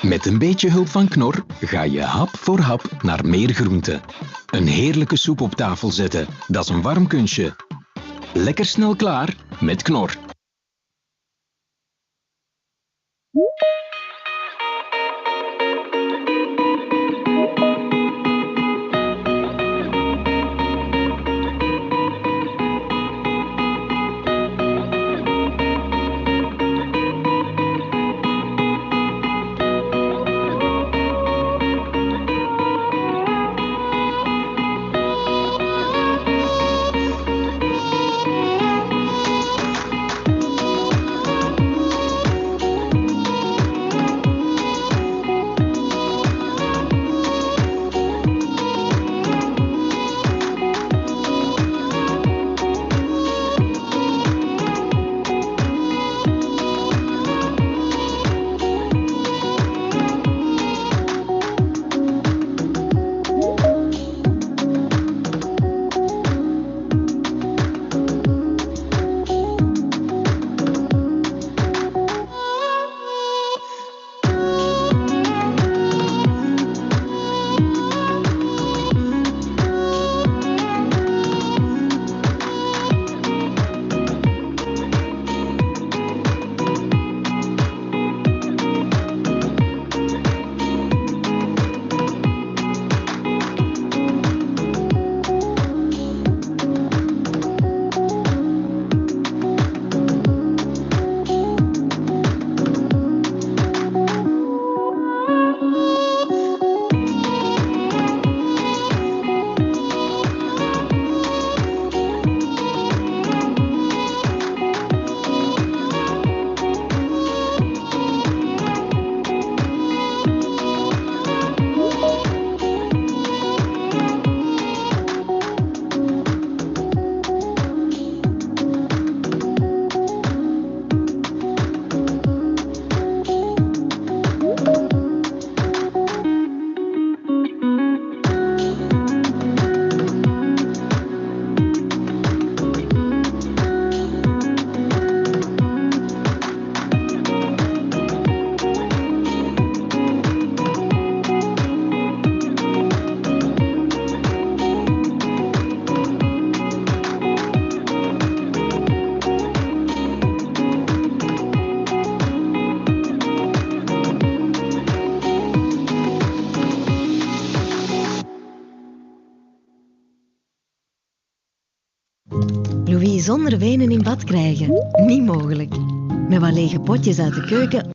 Met een beetje hulp van Knor ga je hap voor hap naar meer groente. Een heerlijke soep op tafel zetten, dat is een warm kunstje. Lekker snel klaar met Knor. Louis zonder wenen in bad krijgen? Niet mogelijk. Met wat lege potjes uit de keuken.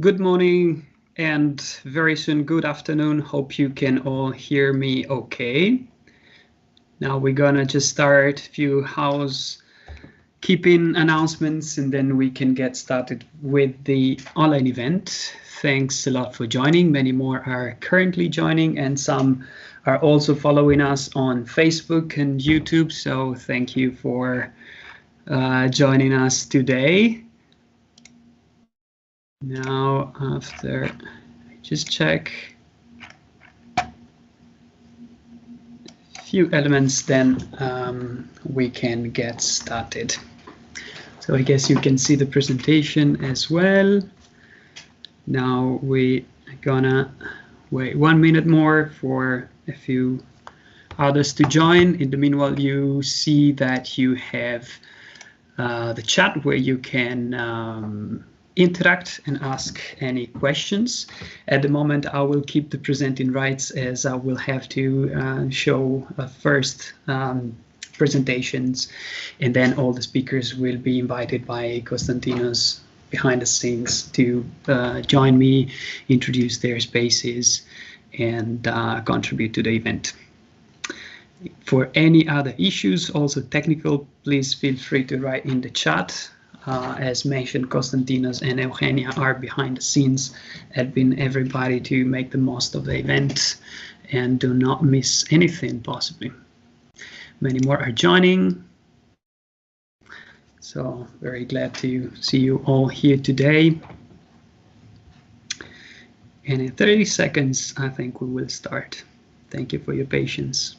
Good morning and very soon good afternoon. Hope you can all hear me okay. Now we're gonna just start a few keeping announcements, and then we can get started with the online event. Thanks a lot for joining. Many more are currently joining, and some are also following us on Facebook and YouTube. So thank you for joining us today. Now, after I just check a few elements, then we can get started. So I guess you can see the presentation as well. Now we are gonna wait 1 minute more for a few others to join. In the meanwhile, you see that you have the chat where you can interact and ask any questions. At the moment, I will keep the presenting rights, as I will have to show first presentations, and then all the speakers will be invited by Konstantinos behind the scenes to join me, introduce their spaces, and contribute to the event. For any other issues, also technical, please feel free to write in the chat. As mentioned, Konstantinos and Eugenia are behind the scenes, helping everybody to make the most of the event and do not miss anything possibly. Many more are joining. So very glad to see you all here today. And in 30 seconds, I think we will start. Thank you for your patience.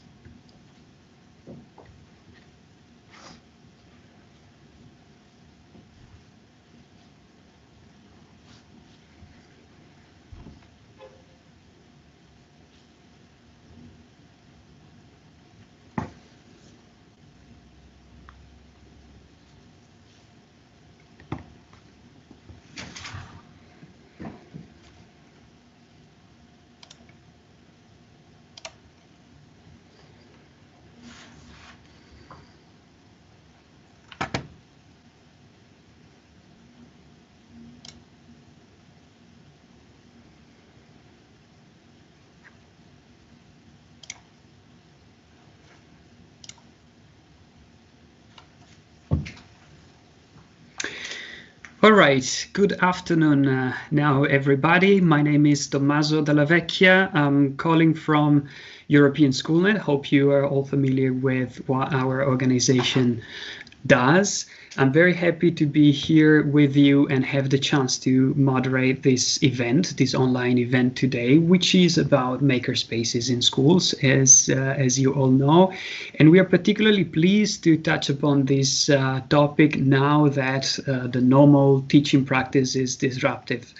All right, good afternoon now, everybody. My name is Tommaso Dalla Vecchia. I'm calling from European Schoolnet. Hope you are all familiar with what our organization does. I'm very happy to be here with you and have the chance to moderate this event, this online event today, which is about makerspaces in schools, as you all know. And we are particularly pleased to touch upon this topic now that the normal teaching practice is disruptive,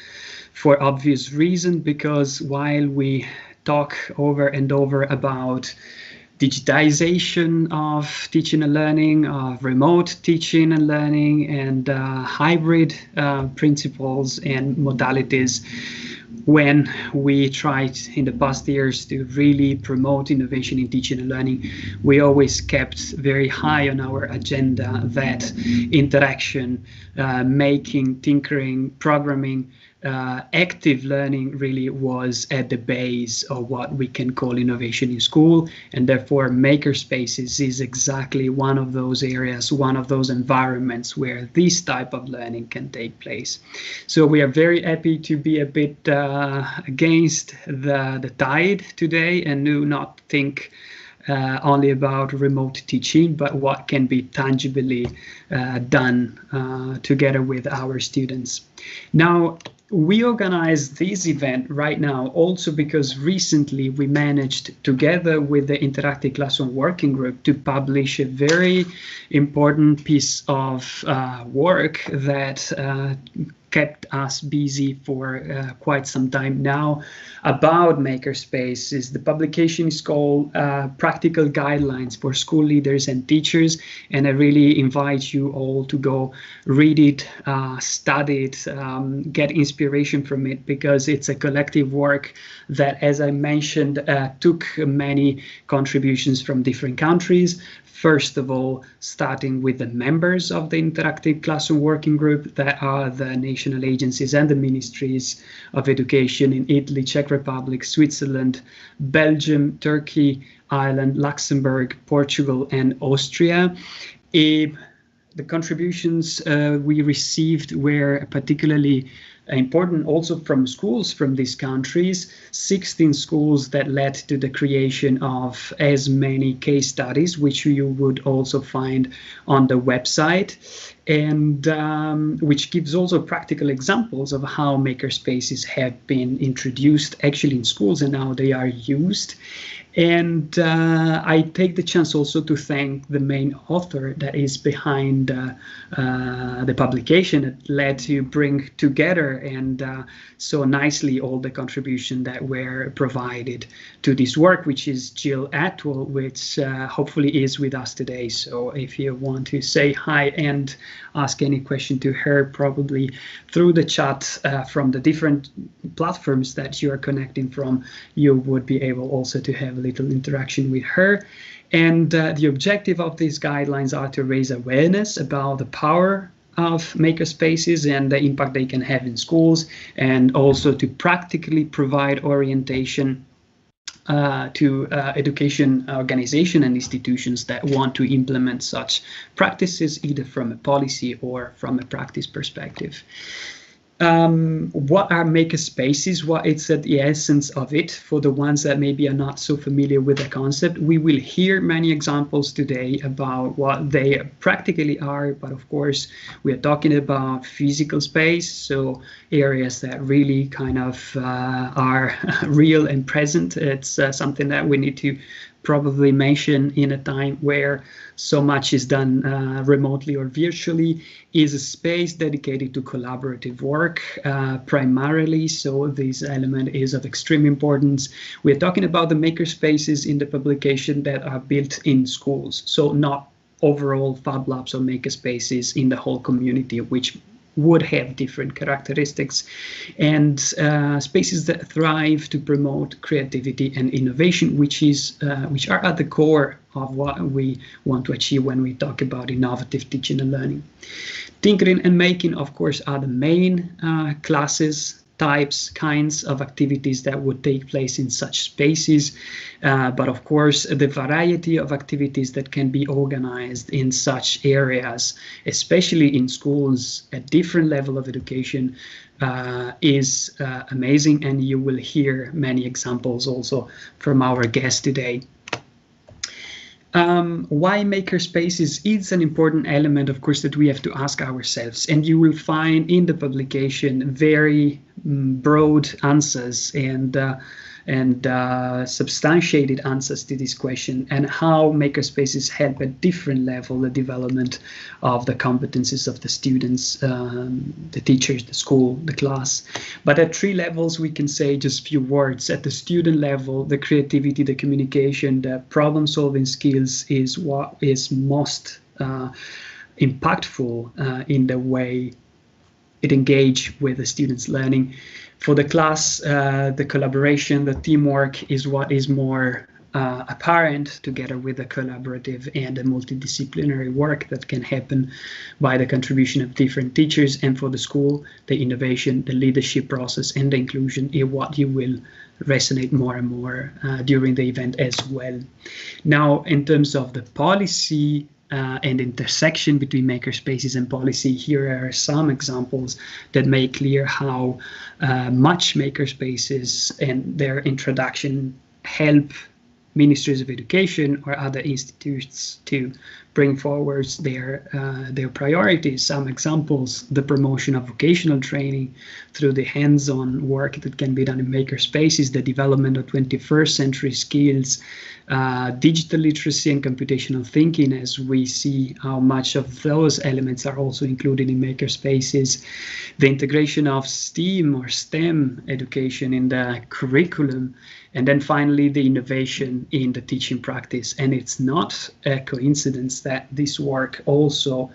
for obvious reason, because while we talk over and over about digitization of teaching and learning, of remote teaching and learning, and hybrid principles and modalities, when we tried in the past years to really promote innovation in teaching and learning, we always kept very high on our agenda that interaction, making, tinkering, programming, active learning really was at the base of what we can call innovation in school, and therefore Makerspaces is exactly one of those areas, one of those environments where this type of learning can take place. So we are very happy to be a bit against the tide today and do not think only about remote teaching, but what can be tangibly done together with our students. Now, we organize this event right now also because recently we managed, together with the Interactive Classroom Working Group, to publish a very important piece of work that kept us busy for quite some time now about Makerspaces. The publication is called Practical Guidelines for School Leaders and Teachers, and I really invite you all to go read it, study it, get inspiration from it, because it's a collective work that, as I mentioned, took many contributions from different countries. First of all, starting with the members of the Interactive Classroom Working Group, that are the national agencies and the Ministries of Education in Italy, Czech Republic, Switzerland, Belgium, Turkey, Ireland, Luxembourg, Portugal, and Austria. the contributions we received were particularly important also from schools from these countries, 16 schools that led to the creation of as many case studies, which you would also find on the website, and which gives also practical examples of how makerspaces have been introduced actually in schools and how they are used. And I take the chance also to thank the main author that is behind the publication that led to bring together and so nicely all the contribution that were provided to this work, which is Jill Atwell, which hopefully is with us today. So if you want to say hi and ask any question to her, probably through the chat from the different platforms that you are connecting from, you would be able also to have a little interaction with her. And the objective of these guidelines are to raise awareness about the power of makerspaces and the impact they can have in schools, and also to practically provide orientation to education organizations and institutions that want to implement such practices, either from a policy or from a practice perspective. What are makerspaces? What is at the essence of it for the ones that maybe are not so familiar with the concept? We will hear many examples today about what they practically are, but of course we are talking about physical space, so areas that really kind of are real and present. It's something that we need to probably mention in a time where so much is done remotely or virtually, is a space dedicated to collaborative work primarily. So this element is of extreme importance. We're talking about the makerspaces in the publication that are built in schools. So not overall Fab Labs or makerspaces in the whole community, which would have different characteristics, and spaces that thrive to promote creativity and innovation, which are at the core of what we want to achieve when we talk about innovative teaching and learning. Tinkering and making, of course, are the main classes, types, kinds of activities that would take place in such spaces. But of course, the variety of activities that can be organized in such areas, especially in schools at different level of education, is amazing. And you will hear many examples also from our guest today. Why makerspaces is an important element, of course, that we have to ask ourselves. And you will find in the publication very broad answers and substantiated answers to this question, and how makerspaces help at different level the development of the competencies of the students, the teachers, the school, the class. But at 3 levels, we can say just few words. At the student level, the creativity, the communication, the problem-solving skills is what is most impactful in the way it engage with the students' learning. For the class, the collaboration, the teamwork is what is more apparent, together with the collaborative and the multidisciplinary work that can happen by the contribution of different teachers. And for the school, the innovation, the leadership process, and the inclusion is what you will resonate more and more during the event as well. Now, in terms of the policy and intersection between makerspaces and policy, here are some examples that make clear how much makerspaces and their introduction help Ministries of Education or other institutes to bring forward their priorities. Some examples: the promotion of vocational training through the hands-on work that can be done in makerspaces, the development of 21st century skills, digital literacy and computational thinking, as we see how much of those elements are also included in makerspaces, the integration of STEAM or STEM education in the curriculum, and then finally the innovation in the teaching practice. And it's not a coincidence that this work also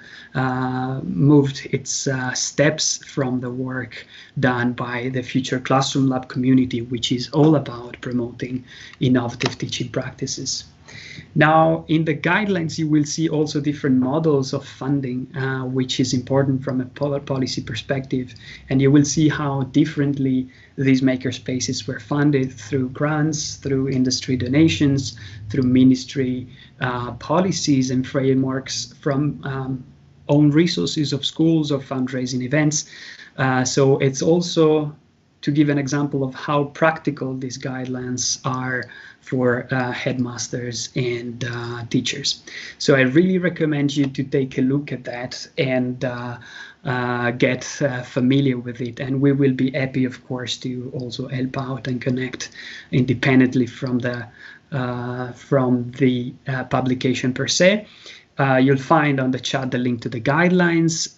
moved its steps from the work done by the Future Classroom Lab community, which is all about promoting innovative teaching practices. Now, in the guidelines, you will see also different models of funding, which is important from a policy perspective. And you will see how differently these makerspaces were funded: through grants, through industry donations, through ministry policies and frameworks from own resources of schools or fundraising events. So it's also to give an example of how practical these guidelines are for headmasters and teachers. So I really recommend you to take a look at that and get familiar with it. And we will be happy, of course, to also help out and connect independently from the publication per se. You'll find on the chat the link to the guidelines.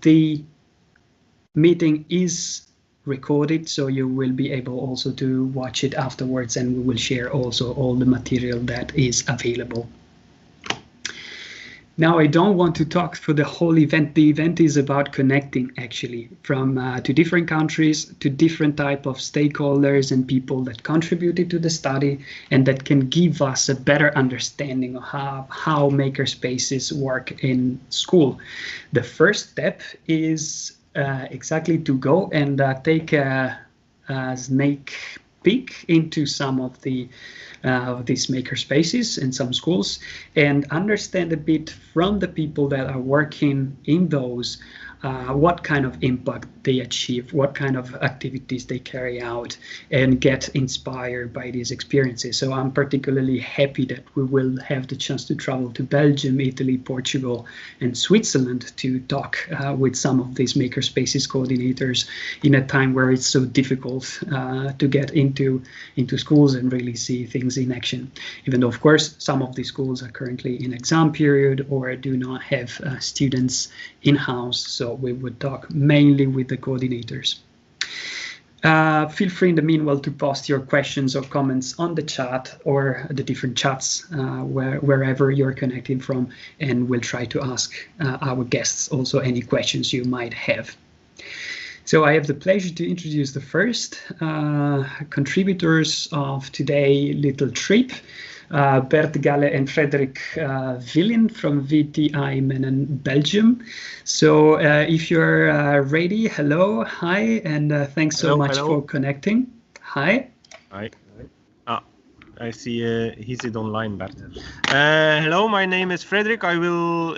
The meeting is recorded, so you will be able also to watch it afterwards, and we will share also all the material that is available. Now, I don't want to talk for the whole event. The event is about connecting actually from to different countries, to different type of stakeholders and people that contributed to the study and that can give us a better understanding of how makerspaces work in school. The first step is exactly to go and take a sneak peek into some of these makerspaces in some schools and understand a bit from the people that are working in those what kind of impact they achieve, what kind of activities they carry out, and get inspired by these experiences. So I'm particularly happy that we will have the chance to travel to Belgium, Italy, Portugal, and Switzerland to talk with some of these makerspaces coordinators in a time where it's so difficult to get into schools and really see things in action. Even though, of course, some of these schools are currently in exam period or do not have students in-house, so we would talk mainly with the coordinators. Feel free in the meanwhile to post your questions or comments on the chat or the different chats wherever you're connecting from, and we'll try to ask our guests also any questions you might have. So I have the pleasure to introduce the first contributors of today's little trip. Bert Galle and Frederik Villin from VTI Menen, Belgium. So if you're ready, hello, hi, and thanks so much for connecting. Hi. Hi. I see he's it online, Bert. Hello, my name is Frederik. I will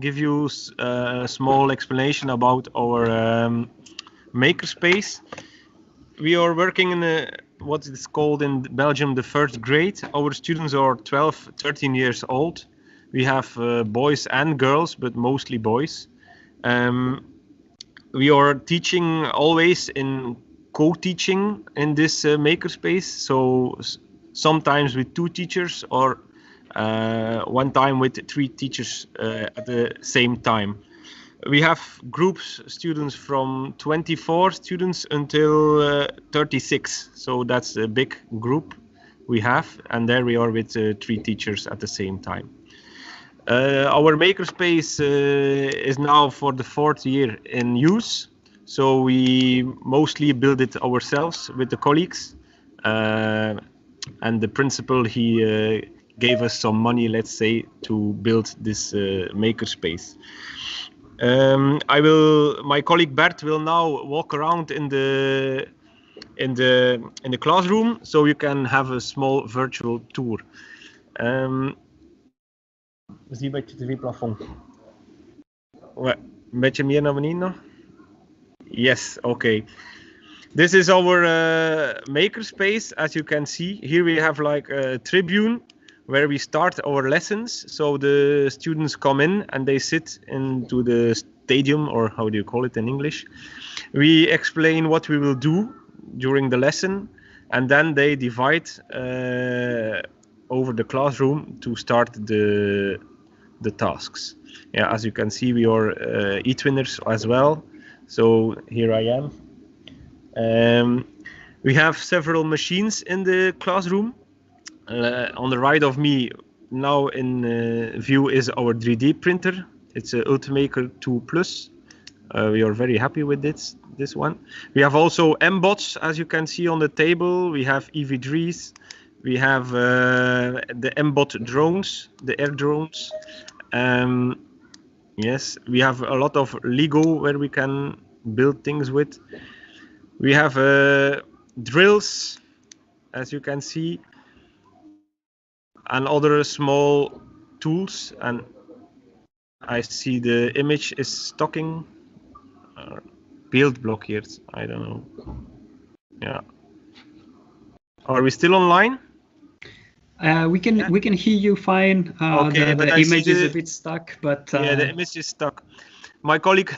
give you a small explanation about our makerspace. We are working in what is called in Belgium the first grade. Our students are 12, 13 years old. We have boys and girls, but mostly boys. We are teaching always in co-teaching in this makerspace. So sometimes with 2 teachers or one time with 3 teachers at the same time. We have groups students from 24 students until 36. So that's a big group we have. And there we are with 3 teachers at the same time. Our makerspace is now for the 4th year in use. So we mostly build it ourselves with the colleagues. And the principal, he gave us some money, let's say, to build this makerspace. My colleague Bert will now walk around in the classroom, so you can have a small virtual tour. Zie een beetje tv-plafond. Een beetje meer naar beneden nog. Yes, okay. This is our makerspace. As you can see, here we have like a tribune where we start our lessons. So the students come in and they sit into the stadium, or how do you call it in English? We explain what we will do during the lesson, and then they divide over the classroom to start the tasks. Yeah, as you can see, we are e-twinners as well. So here I am. We have several machines in the classroom. On the right of me now in view is our 3D printer. It's a Ultimaker 2 Plus. We are very happy with this one. We have also M-bots, as you can see on the table. We have EV3s. We have the M-bot drones, the air drones. Yes, we have a lot of Lego where we can build things with. We have drills, as you can see, and other small tools, and I see the image is stocking. Build block here. I don't know. Yeah. Are we still online? We can hear you fine. Okay, the image is a bit stuck, but yeah, the image is stuck. My colleague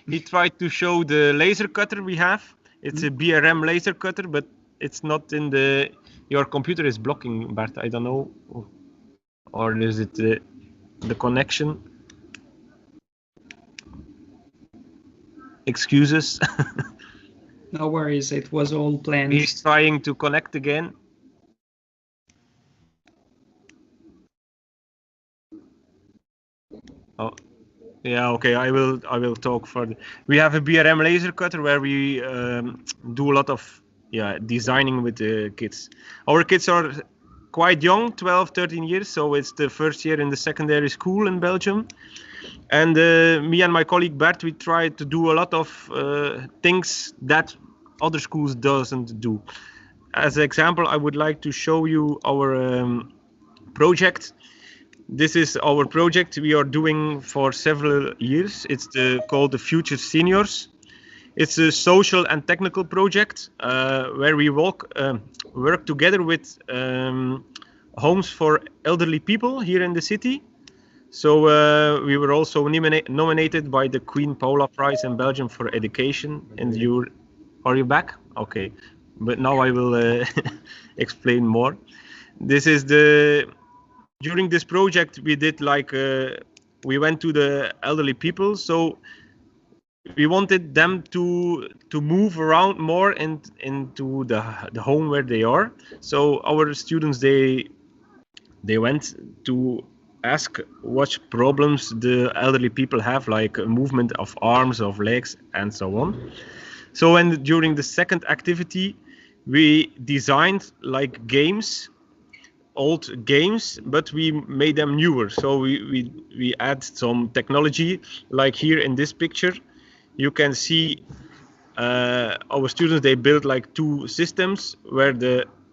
he tried to show the laser cutter we have. It's a BRM laser cutter, but it's not in the. Your computer is blocking, Bart. I don't know, or is it the connection? Excuses. No worries. It was all planned. He's trying to connect again. Oh, yeah. Okay. I will talk further. We have a BRM laser cutter where we do a lot of designing with the kids. Our kids are quite young, 12, 13 years. So it's the first year in the secondary school in Belgium. And me and my colleague Bert, we try to do a lot of things that other schools doesn't do. As an example, I would like to show you our project. This is our project we are doing for several years. It's called the Future Seniors. It's a social and technical project where we work together with homes for elderly people here in the city. So we were also nominated by the Queen Paula Prize in Belgium for education. And are you back? Okay, but now I will explain more. This is during this project we did we went to the elderly people, so we wanted them to move around more into the home where they are. So our students they went to ask what problems the elderly people have, like movement of arms, of legs, and so on. So during the second activity, we designed like games, old games, but we made them newer. So we add some technology, like here in this picture. You can see our students, they build like two systems where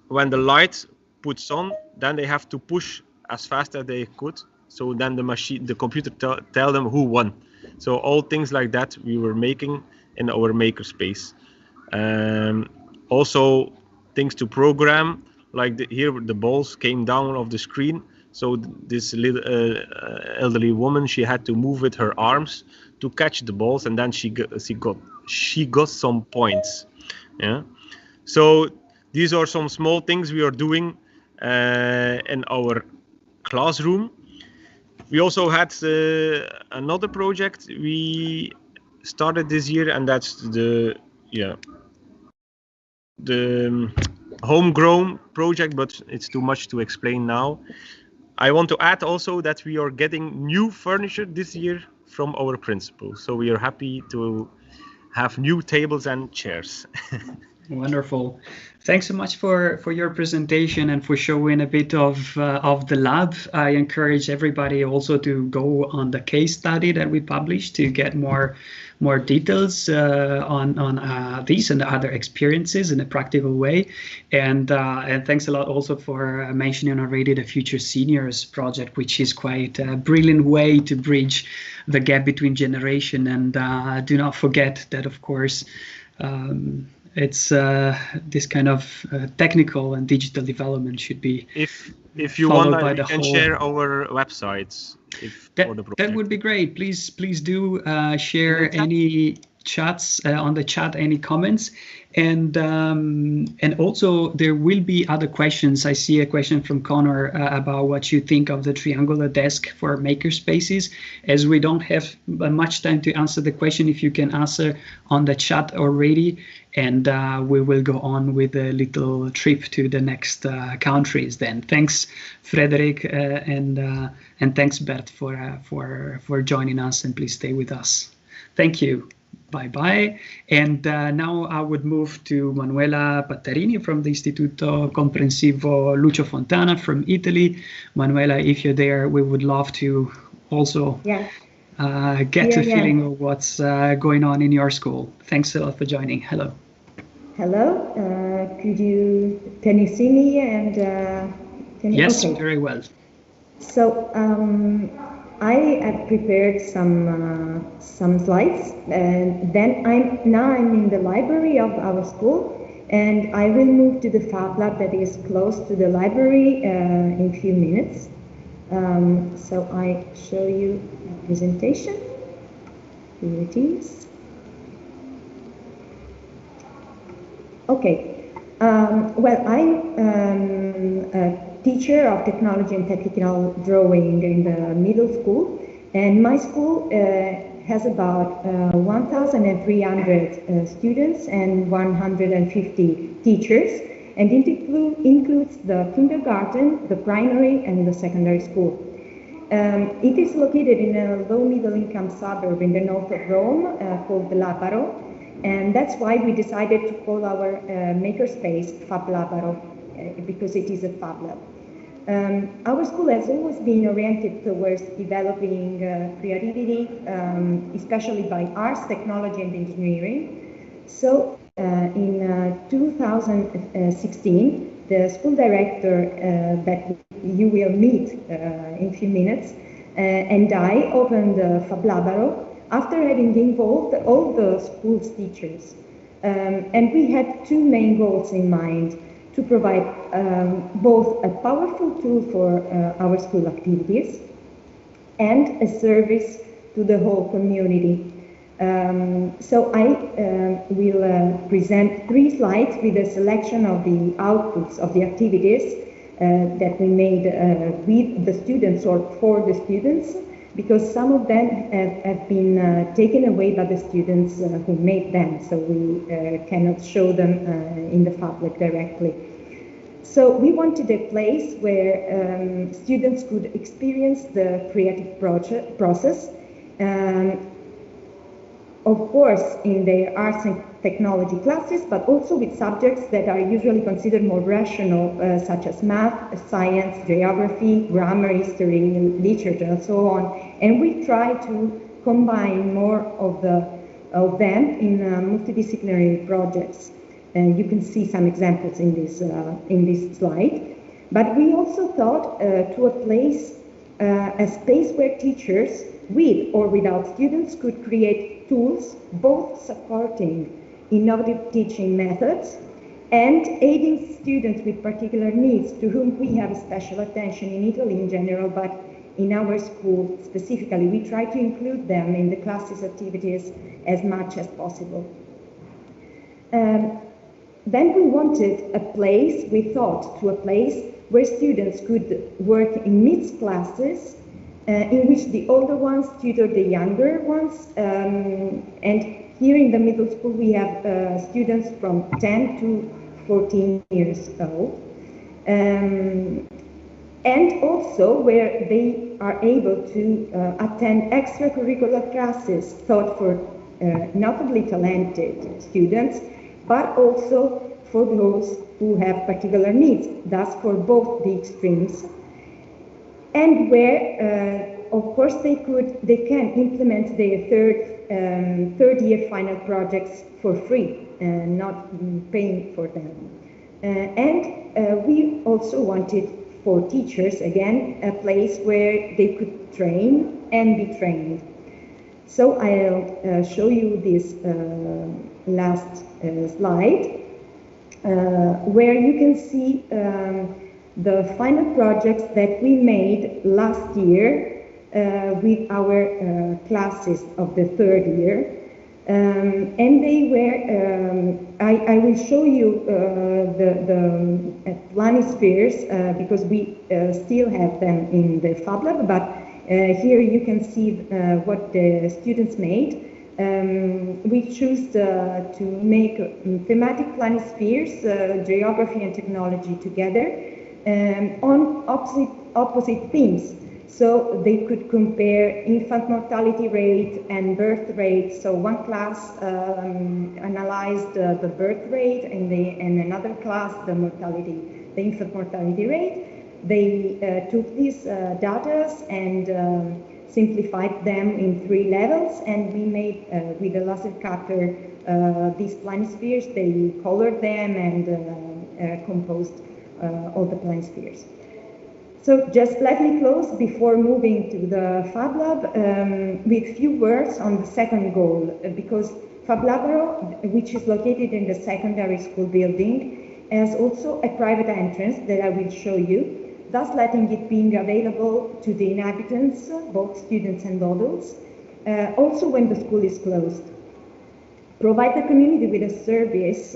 when the light puts on, then they have to push as fast as they could. So then the computer tell them who won. So all things like that we were making in our makerspace. Also things to program, like here the balls came down off the screen. So this little elderly woman, she had to move with her arms to catch the balls, and then she got some points. Yeah. So these are some small things we are doing in our classroom. We also had another project we started this year, and that's the homegrown project, but it's too much to explain now. I want to add also that we are getting new furniture this year from our principal. So we are happy to have new tables and chairs. Wonderful. Thanks so much for your presentation and for showing a bit of the lab. I encourage everybody also to go on the case study that we published to get more details on these and other experiences in a practical way. And thanks a lot also for mentioning already the Future Seniors project, which is quite a brilliant way to bridge the gap between generation. And do not forget that, of course, it's this kind of technical and digital development should be. If you want, we can share our websites. That would be great. Please do share any chats on the chat, any comments, and also there will be other questions. I see a question from Connor about what you think of the triangular desk for makerspaces. As we don't have much time to answer the question, if you can answer on the chat already, and we will go on with a little trip to the next countries. Then thanks, Frederick, and thanks, Bert, for joining us. And please stay with us. Thank you. Bye-bye. And now I would move to Manuela Pattarini from the Istituto Comprensivo Lucio Fontana from Italy. Manuela, if you're there, we would love to also get a feeling of what's going on in your school. Thanks a lot for joining. Hello. Hello. Can you see me? And yes, okay. Very well. So I have prepared some slides, and then I'm in the library of our school, and I will move to the Fab Lab that is close to the library in a few minutes. So I show you a presentation. Here it is. Okay. Well, I'm a teacher of technology and technical drawing in the middle school, and my school has about 1,300 students and 150 teachers, and it includes the kindergarten, the primary, and the secondary school. It is located in a low-middle income suburb in the north of Rome called Labaro, and that's why we decided to call our makerspace Fab Labaro, because it is a Fab Lab. Our school has always been oriented towards developing creativity, especially by arts, technology, and engineering. So in 2016, the school director that you will meet in a few minutes and I opened Fab Labaro after having involved all the school's teachers. And we had two main goals in mind: to provide both a powerful tool for our school activities and a service to the whole community. So I will present 3 slides with a selection of the outputs of the activities that we made with the students or for the students, because some of them have been taken away by the students who made them, so we cannot show them in the public directly. So we wanted a place where students could experience the creative process, of course in their arts and technology classes, but also with subjects that are usually considered more rational, such as math, science, geography, grammar, history, literature, and so on. And we try to combine more of them in multidisciplinary projects. You can see some examples in this slide. But we also thought to a place, a space where teachers, with or without students, could create tools both supporting innovative teaching methods and aiding students with particular needs, to whom we have special attention in Italy in general, but in our school specifically. We try to include them in the classes activities as much as possible. Then we wanted a place, we thought to a place where students could work in mixed classes in which the older ones tutor the younger ones. And here in the middle school we have students from 10 to 14 years old. And also where they are able to attend extracurricular classes taught for notably talented students, but also for those who have particular needs, thus for both the extremes, and where, of course, they can implement their third year final projects for free, not paying for them. And we also wanted for teachers, again, a place where they could train and be trained. So I'll show you this last slide, where you can see the final projects that we made last year with our classes of the third year. And they were, I will show you the planispheres because we still have them in the Fab Lab, but here you can see what the students made. We choose to make thematic planispheres, geography and technology together on opposite themes. So they could compare infant mortality rate and birth rate. So one class analyzed the birth rate and another class the infant mortality rate. They took these data and simplified them in 3 levels, and we made with a laser cutter these planispheres. They colored them and composed all the planispheres. So just let me close before moving to the Fab Lab with few words on the second goal, because Fab Labro, which is located in the secondary school building, has also a private entrance that I will show you, thus letting it being available to the inhabitants, both students and adults, also when the school is closed. Provide the community with a service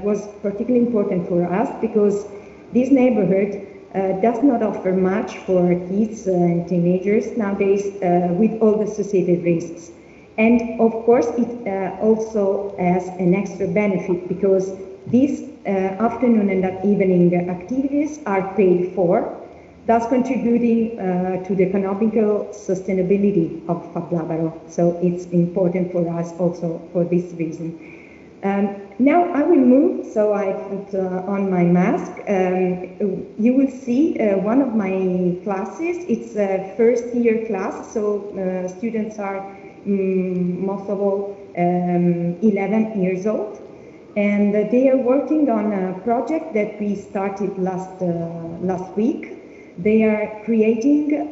was particularly important for us because this neighborhood does not offer much for kids and teenagers nowadays with all the associated risks. And of course, it also has an extra benefit because these afternoon and evening activities are paid for, thus contributing to the economical sustainability of Fab Labro. So it's important for us also for this reason. Now I will move, so I put on my mask. You will see one of my classes. It's a first year class, so students are most of all 11 years old. And they are working on a project that we started last week. They are creating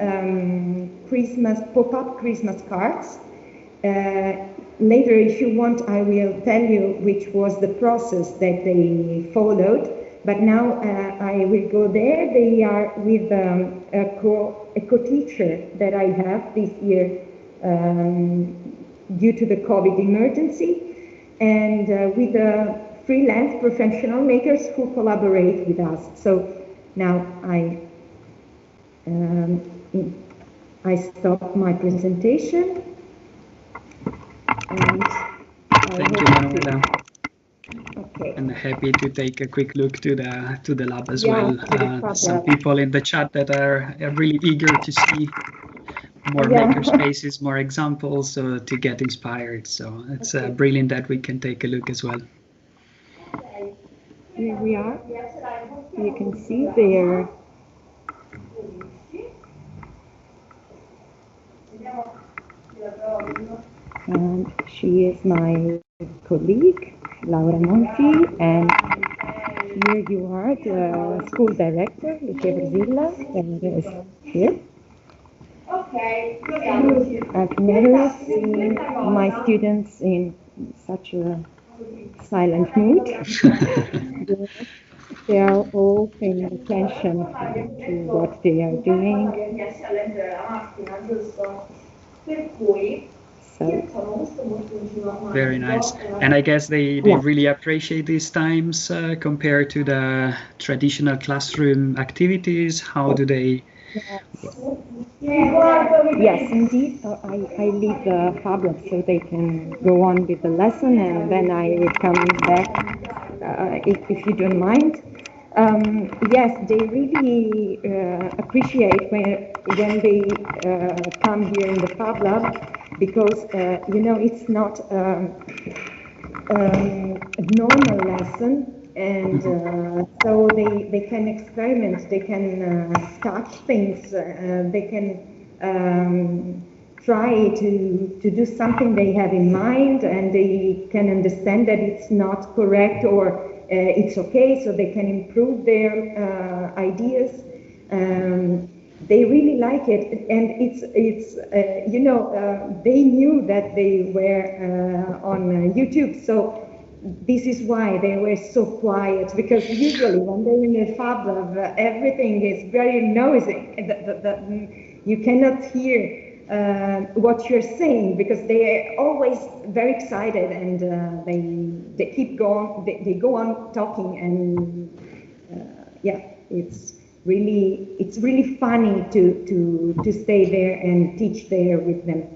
pop-up Christmas cards. Later, if you want, I will tell you which was the process that they followed. But now I will go there. They are with a co-teacher that I have this year due to the COVID emergency, and with freelance professional makers who collaborate with us. So now I stop my presentation. And thank you, Manuela. Okay. And happy to take a quick look to the lab as well. Some lab. people in the chat that are really eager to see more makerspaces, more examples, to get inspired. So it's brilliant that we can take a look as well. Here we are. You can see there. And she is my colleague, Laura Monti, and here you are, the school director, Lucia Brazilla, and is here. I've never seen my students in such a silent mood. They are all paying attention to what they are doing. Very nice. And I guess they really appreciate these times compared to the traditional classroom activities. How do they? Yes, indeed. I leave the Fab Lab so they can go on with the lesson, and then I will come back if you don't mind. Yes, they really appreciate when they come here in the Fab Lab, because you know, it's not a normal lesson, and so they can experiment, they can touch things, they can try to do something they have in mind, and they can understand that it's not correct or it's okay, so they can improve their ideas. They really like it, and it's you know, they knew that they were on YouTube, so this is why they were so quiet, because usually when they're in a Fab Lab, everything is very noisy. You cannot hear what you're saying, because they are always very excited, and they keep going. They go on talking, and yeah, it's really funny to stay there and teach there with them.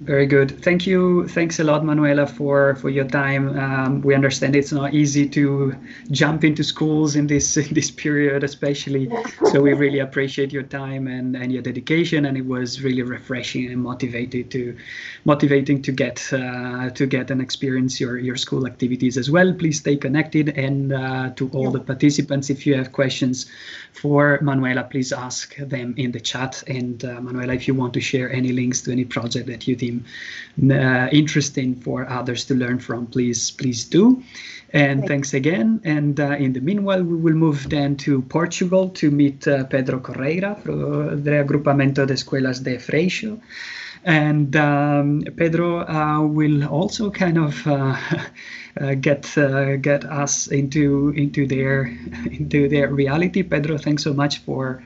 Very good. Thank you. Thanks a lot, Manuela, for your time. We understand it's not easy to jump into schools in this period, especially. So we really appreciate your time and your dedication. And it was really refreshing and motivating to get and experience your school activities as well. Please stay connected, and to all the participants, if you have questions for Manuela, please ask them in the chat. And Manuela, if you want to share any links to any project that you think interesting for others to learn from, please do. And thanks again. And in the meanwhile, we will move then to Portugal to meet Pedro Correia from the Agrupamento de Escuelas de Freixo. And Pedro will also kind of get us into their reality. Pedro, thanks so much for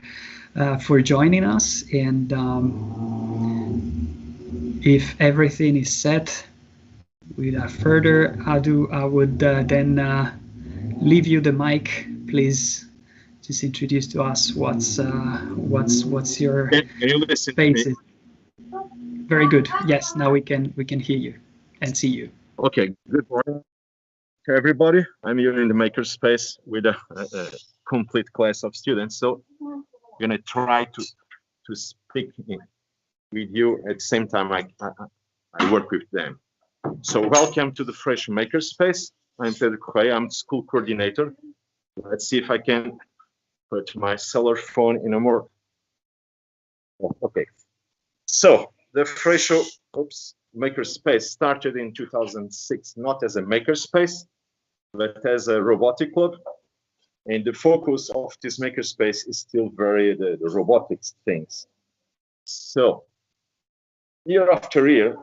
joining us. And if everything is set, without further ado, I would then leave you the mic. Please just introduce to us what's your spaces. Very good. Yes, now we can hear you and see you. Okay. Good morning to everybody. I'm here in the Makerspace with a complete class of students. So I'm gonna try to speak with you at the same time I work with them. So welcome to the Fresh Makerspace. I'm Pedro Correia. I'm school coordinator. Let's see if I can put my cellular phone in a more. Okay. So the Fresh Makerspace started in 2006, not as a makerspace, but as a robotic club. And the focus of this makerspace is still very the robotics things. So year after year,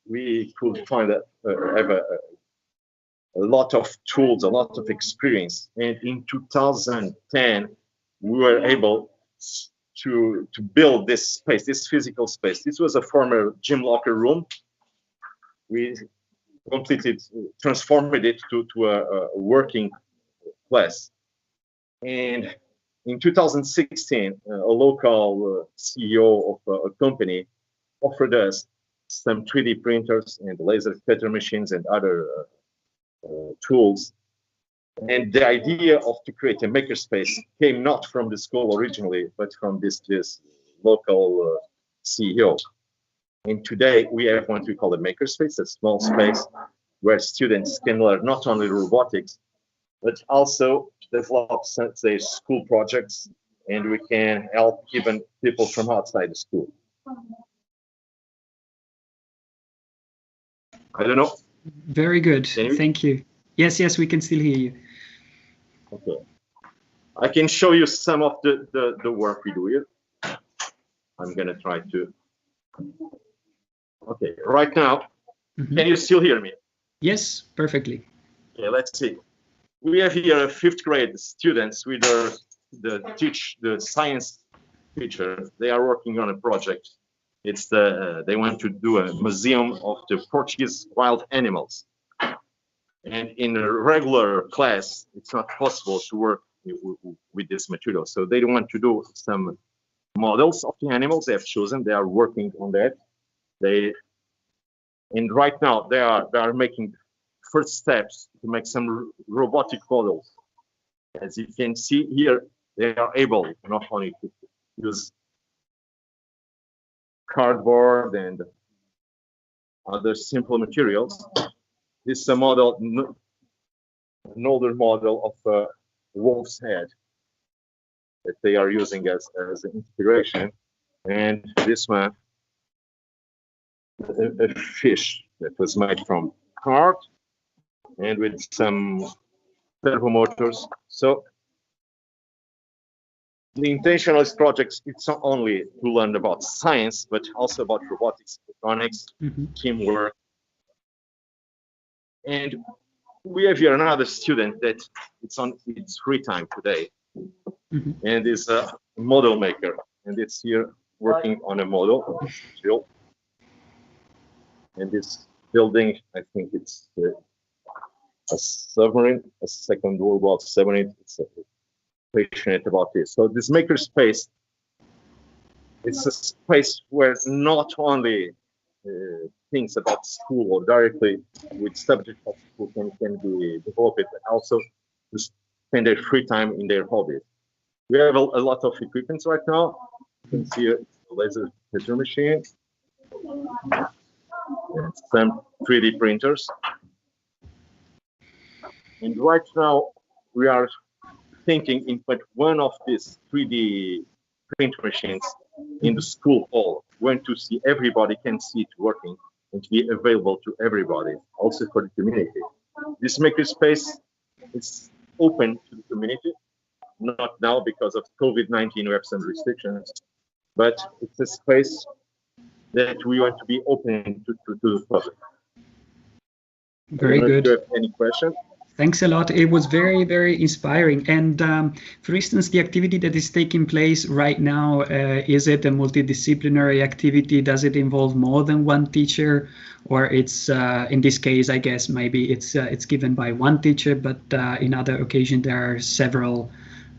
we could find have a lot of tools, a lot of experience. And in 2010, we were able to build this space, this physical space. This was a former gym locker room. We completely transformed it to a working class. And in 2016, a local CEO of a company offered us some 3D printers and laser cutter machines and other tools. And the idea of to create a makerspace came not from the school originally, but from this local CEO. And today we have what we call a makerspace, a small space where students can learn not only robotics, but also develop their school projects, and we can help even people from outside the school. I don't know. Very good. Thank you. Yes, we can still hear you. Okay. I can show you some of the work we do here. I'm gonna try to. Okay, right now, can you still hear me? Yes, perfectly. Okay, let's see. We have here 5th grade students with the science teacher. They are working on a project. It's they want to do a museum of the Portuguese wild animals. And in a regular class, it's not possible to work with this material. So they want to do some models of the animals they have chosen. They are working on that. And right now they are making first steps to make some robotic models. As you can see here, they are able not only to use cardboard and other simple materials. This is a model, an older model of a wolf's head that they are using as an inspiration. And this one, a fish that was made from card and with some servo motors. So the intention of this project is not only to learn about science, but also about robotics, electronics, teamwork. And we have here another student that it's on its free time today, and is a model maker, and it's here working on a model. And this building, I think it's a submarine, a Second World War submarine. It's passionate about this. So this makerspace, it's a space where not only things about school or directly with subject of school can be developed, but also to spend their free time in their hobbies. We have a lot of equipment right now. You can see a laser cutter machine, and some 3D printers. And right now we are thinking in put one of these 3D print machines in the school hall, when to see everybody can see it working and to be available to everybody, also for the community. This makerspace It's open to the community. Not now because of COVID-19, we have some restrictions, but it's a space that we want to be open to the public. Very good. Do you have any question? Thanks a lot. It was very, very inspiring. And for instance, the activity that is taking place right now, is it a multidisciplinary activity? Does it involve more than one teacher? Or it's, in this case, I guess maybe it's given by one teacher, but in other occasions there are several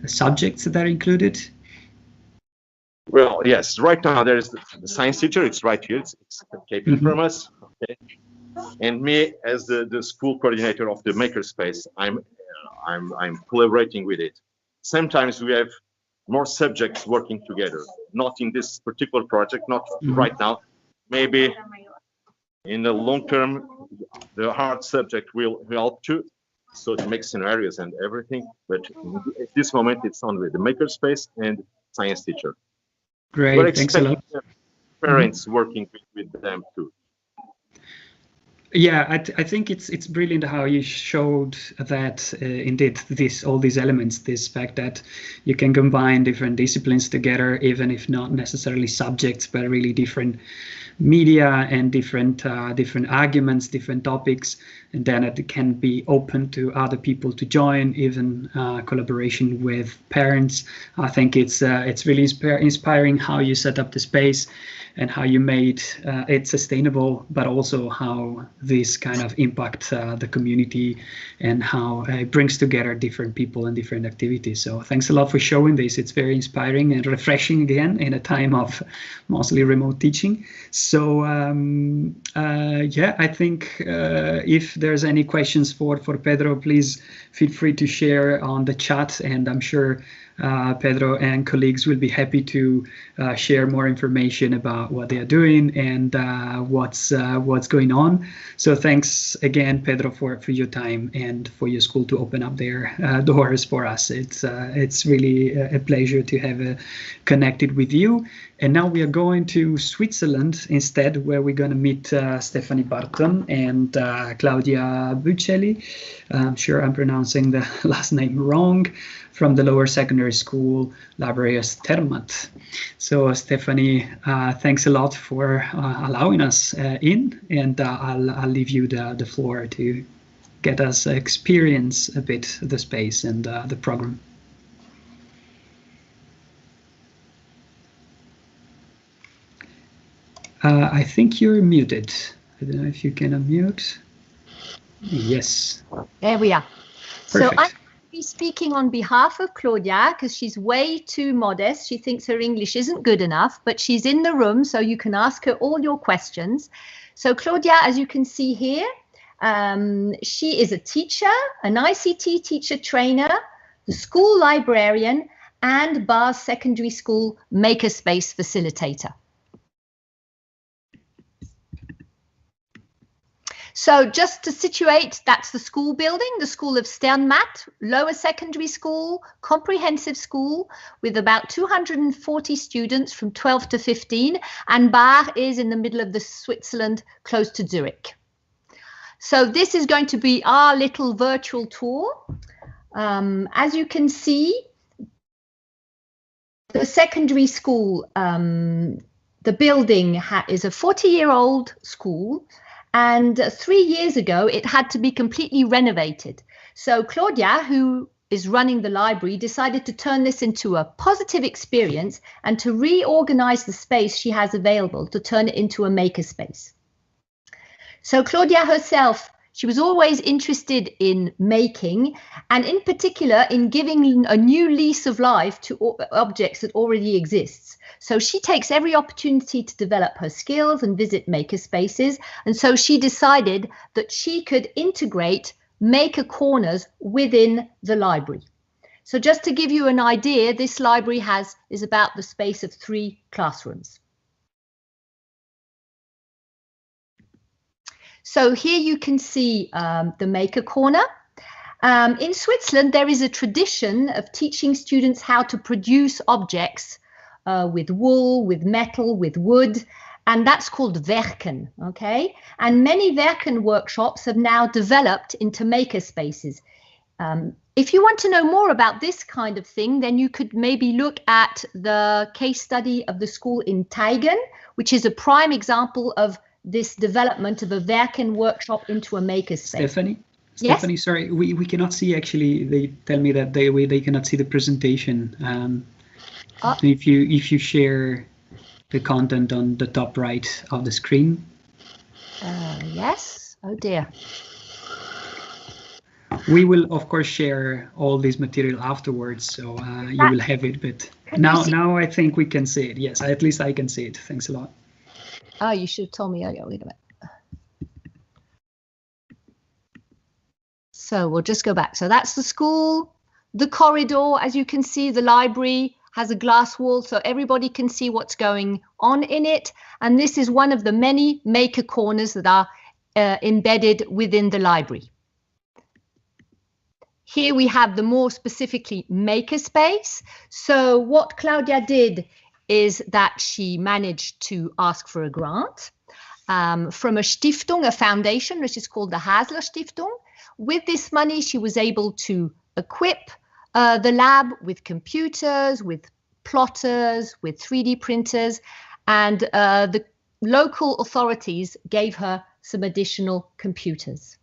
subjects that are included? Well, yes, right now there is the science teacher. It's right here. It's escaping from us. Okay. And me as the school coordinator of the Makerspace, I'm collaborating with it. Sometimes we have more subjects working together. Not in this particular project, not right now. Maybe in the long term, the hard subject will help too. So to make scenarios and everything. But at this moment, it's only the Makerspace and science teacher. Great, we're thanks a lot. Parents working with them too. Yeah, I think it's brilliant how you showed that indeed all these elements, this fact that you can combine different disciplines together, even if not necessarily subjects, but really different media and different arguments, different topics, and then it can be open to other people to join, even collaboration with parents. I think it's really inspiring how you set up the space and how you made it sustainable, but also how this kind of impacts the community and how it brings together different people and different activities. So thanks a lot for showing this. It's very inspiring and refreshing again in a time of mostly remote teaching. So yeah, I think if there's any questions for Pedro, please feel free to share on the chat, and I'm sure Pedro and colleagues will be happy to share more information about what they are doing and what's going on. So thanks again, Pedro, for your time and for your school to open up their doors for us. It's really a pleasure to have connected with you. And now we are going to Switzerland instead, where we're going to meet Stephanie Barton and Claudia Buccelli. I'm sure I'm pronouncing the last name wrong, from the lower secondary school Librarius Termat. So Stephanie, thanks a lot for allowing us in, and I'll leave you the floor to get us experience a bit the space and the program. I think you're muted. I don't know if you can unmute. Yes. There we are. Perfect. So I'm be speaking on behalf of Claudia because she's way too modest. She thinks her English isn't good enough, but she's in the room, so you can ask her all your questions. So Claudia, as you can see here, she is a teacher, an ICT teacher trainer, the school librarian, and Bars Secondary School Makerspace facilitator. So just to situate, that's the school building, the School of Sternmat, lower secondary school, comprehensive school with about 240 students from 12 to 15. And Bar is in the middle of the Switzerland, close to Zurich. So this is going to be our little virtual tour. As you can see, the secondary school, the building is a 40-year-old school. And 3 years ago, it had to be completely renovated. So Claudia, who is running the library, decided to turn this into a positive experience and to reorganize the space she has available to turn it into a makerspace. So Claudia herself, she was always interested in making, and in particular in giving a new lease of life to objects that already exists. So she takes every opportunity to develop her skills and visit makerspaces. And so she decided that she could integrate maker corners within the library. So just to give you an idea, this library is about the space of 3 classrooms. So here you can see the maker corner. In Switzerland, there is a tradition of teaching students how to produce objects with wool, with metal, with wood, and that's called Werken, okay? And many Werken workshops have now developed into makerspaces. If you want to know more about this kind of thing, then you could maybe look at the case study of the school in Teigen, which is a prime example of this development of a Werken workshop into a makerspace. Stephanie, yes? Sorry, we cannot see, actually, they tell me that they cannot see the presentation. If you share the content on the top right of the screen. Yes, oh dear. We will, of course, share all this material afterwards, so you will have it. But now I think we can see it. Yes, at least I can see it. Thanks a lot. Oh, you should have told me earlier. Wait a minute. So we'll just go back. So that's the school, the corridor. As you can see, the library has a glass wall, so everybody can see what's going on in it. And this is one of the many maker corners that are embedded within the library. Here we have the more specifically makerspace. So what Claudia did is that she managed to ask for a grant from a Stiftung, a foundation, which is called the Hasler Stiftung. With this money, she was able to equip the lab with computers, with plotters, with 3D printers, and the local authorities gave her some additional computers.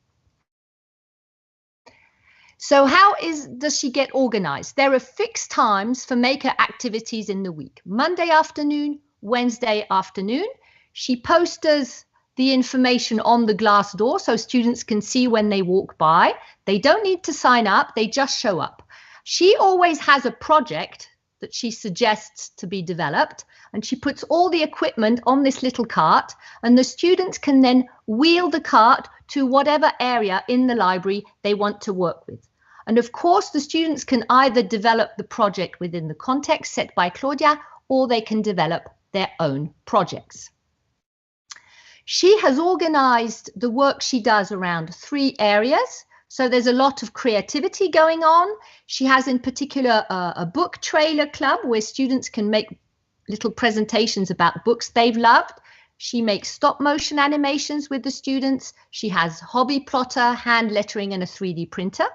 So how does she get organized? There are fixed times for maker activities in the week. Monday afternoon, Wednesday afternoon. She posters the information on the glass door so students can see when they walk by. They don't need to sign up, they just show up. She always has a project that she suggests to be developed, and she puts all the equipment on this little cart, and the students can then wheel the cart to whatever area in the library they want to work with. And of course, the students can either develop the project within the context set by Claudia, or they can develop their own projects. She has organized the work she does around 3 areas. So there's a lot of creativity going on. She has in particular a book trailer club where students can make little presentations about books they've loved. She makes stop motion animations with the students. She has hobby plotter, hand lettering, and a 3D printer.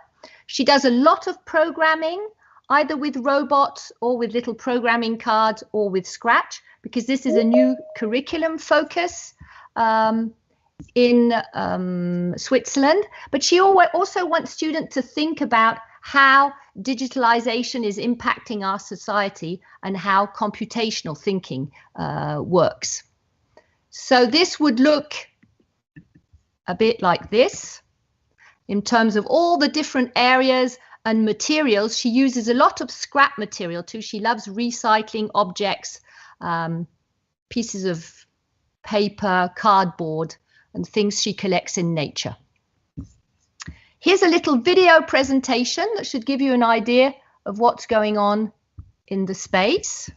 She does a lot of programming, either with robots or with little programming cards or with Scratch, because this is a new curriculum focus in Switzerland. But she also wants students to think about how digitalization is impacting our society and how computational thinking works. So this would look a bit like this in terms of all the different areas and materials. She uses a lot of scrap material too. She loves recycling objects, pieces of paper, cardboard, and things she collects in nature. Here's a little video presentation that should give you an idea of what's going on in the space.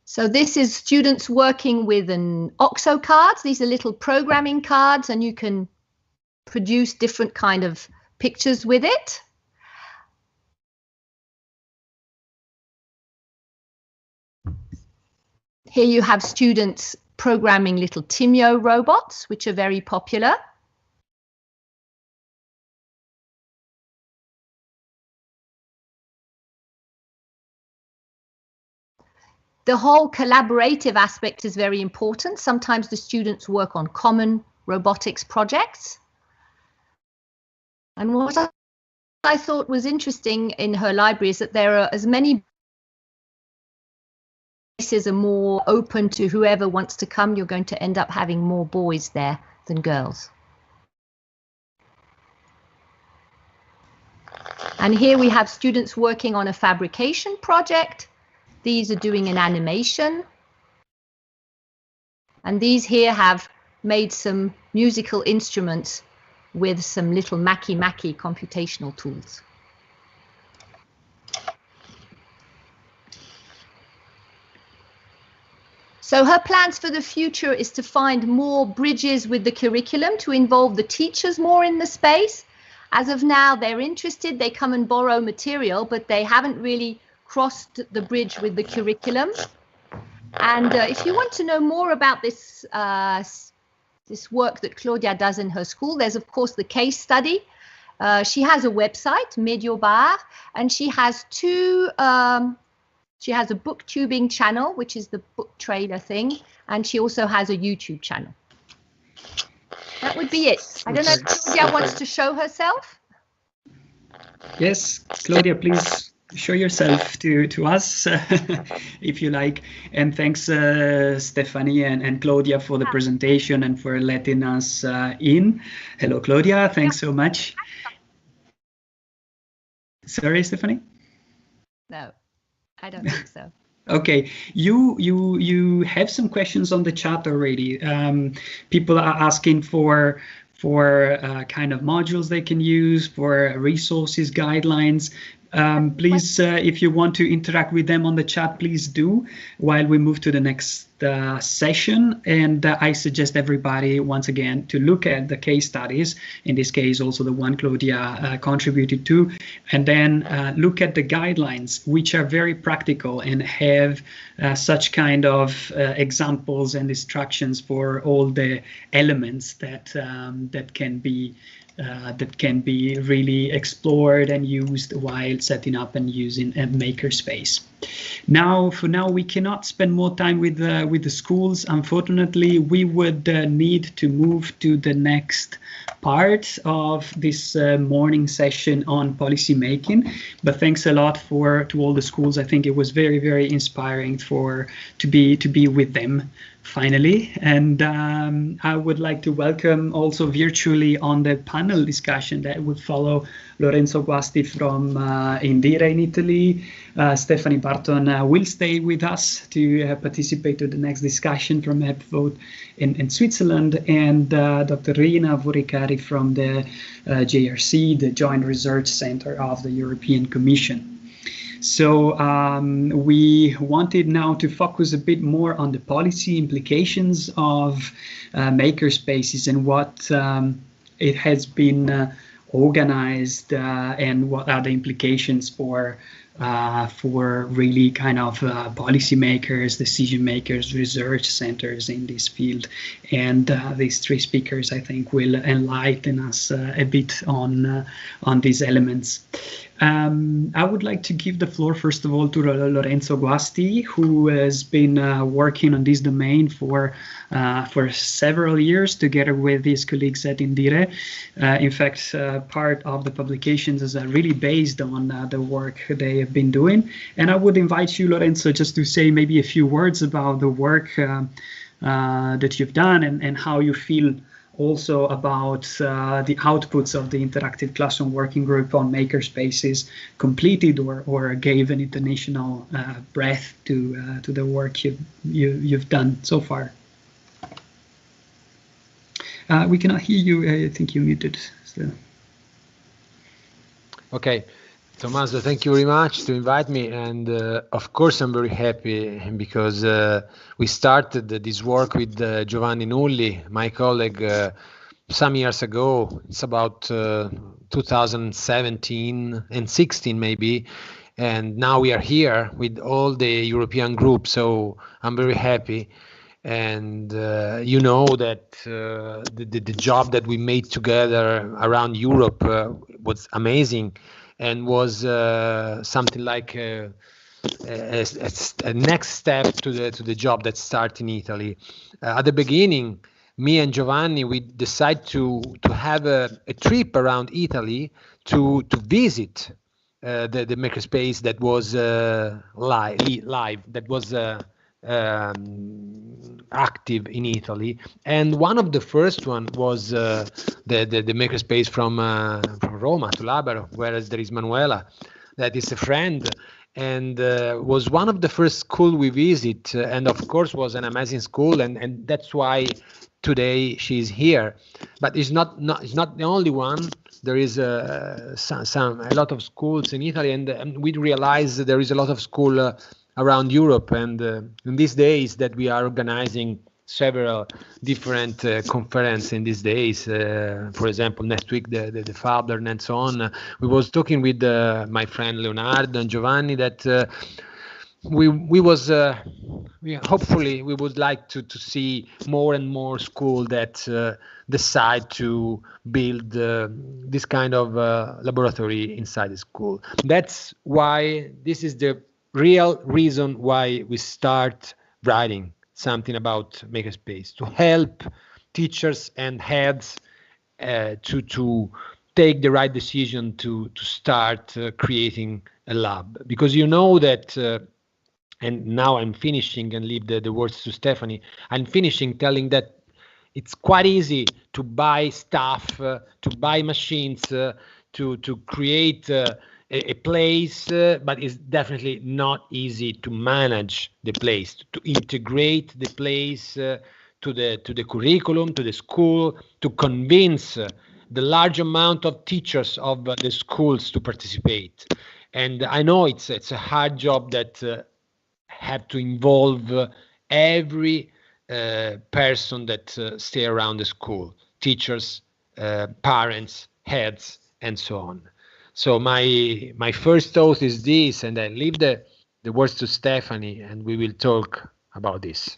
So this is students working with an OXO cards. These are little programming cards, and you can produce different kind of pictures with it. Here you have students programming little Timio robots, which are very popular. The whole collaborative aspect is very important. Sometimes the students work on common robotics projects. And what I thought was interesting in her library is that there are as many places are more open to whoever wants to come. You're going to end up having more boys there than girls. And here we have students working on a fabrication project. These are doing an animation. And these here have made some musical instruments with some little Maki computational tools. So her plans for the future is to find more bridges with the curriculum to involve the teachers more in the space. As of now, they're interested, they come and borrow material, but they haven't really crossed the bridge with the curriculum. And if you want to know more about this this work that Claudia does in her school, there's of course the case study. She has a website, Mediobar, and she has she has a booktubing channel, which is the book trailer thing, and she also has a YouTube channel. That would be it. I don't know if Claudia wants to show herself. Yes, Claudia, please show yourself to us if you like. And thanks, Stephanie and Claudia, for the presentation and for letting us in. Hello, Claudia. Thanks so much. Sorry, Stephanie? No, I don't think so. Okay, you have some questions on the chat already. People are asking for kind of modules they can use, for resources, guidelines. Please, if you want to interact with them on the chat, please do while we move to the next session. And I suggest everybody once again to look at the case studies, in this case also the one Claudia contributed to, and then look at the guidelines, which are very practical and have such kind of examples and instructions for all the elements that that can be really explored and used while setting up and using a makerspace. Now, for now, we cannot spend more time with the schools. Unfortunately, we would need to move to the next part of this morning session on policy making. But thanks a lot to all the schools. I think it was very, very inspiring to be with them finally. And I would like to welcome also virtually on the panel discussion that would follow Lorenzo Guasti from Indire in Italy. Stephanie Barton will stay with us to participate to the next discussion from EPVOTE in Switzerland, and Dr. Rina Vorikari from the JRC, the Joint Research Center of the European Commission. So we wanted now to focus a bit more on the policy implications of makerspaces and what it has been organized and what are the implications for really kind of policymakers, decision makers, research centers in this field. And these three speakers, I think, will enlighten us a bit on these elements. I would like to give the floor, first of all, to Lorenzo Guasti, who has been working on this domain for several years together with his colleagues at Indire. In fact, part of the publications is really based on the work they have been doing. And I would invite you, Lorenzo, just to say maybe a few words about the work that you've done and how you feel also about the outputs of the Interactive Classroom Working Group on Makerspaces completed or gave an international breath to the work you've done so far. We cannot hear you. I think you're muted still. Okay. Tommaso, thank you very much to invite me, and of course I'm very happy because we started this work with Giovanni Nulli, my colleague, some years ago. It's about 2017 and 16 maybe, and now we are here with all the European group, so I'm very happy. And you know that the job that we made together around Europe was amazing. And was something like a next step to the job that started in Italy. At the beginning, me and Giovanni, we decided to have a trip around Italy to visit the makerspace that was live, that was active in Italy, and one of the first one was the makerspace from Roma to Labero, whereas there is Manuela, that is a friend, and was one of the first school we visit, and of course was an amazing school, and that's why today she's here. But it's not the only one. There is a lot of schools in Italy, and we realize that there is a lot of school around Europe, and in these days that we are organizing several different conferences in these days, for example, next week the Father and so on. We was talking with my friend Leonardo and Giovanni that hopefully we would like to see more and more school that decide to build this kind of laboratory inside the school. That's why this is the real reason why we start writing something about Makerspace, to help teachers and heads to take the right decision to start creating a lab, because you know that and now I'm finishing and leave the words to Stephanie. I'm finishing telling that it's quite easy to buy stuff, to buy machines, to create a place, but it's definitely not easy to manage the place, to integrate the place to the curriculum, to the school, to convince the large amount of teachers of the schools to participate. And I know it's a hard job that have to involve every person that stay around the school, teachers, parents, heads, and so on. So my first thought is this, and I leave the words to Stephanie, and we will talk about this.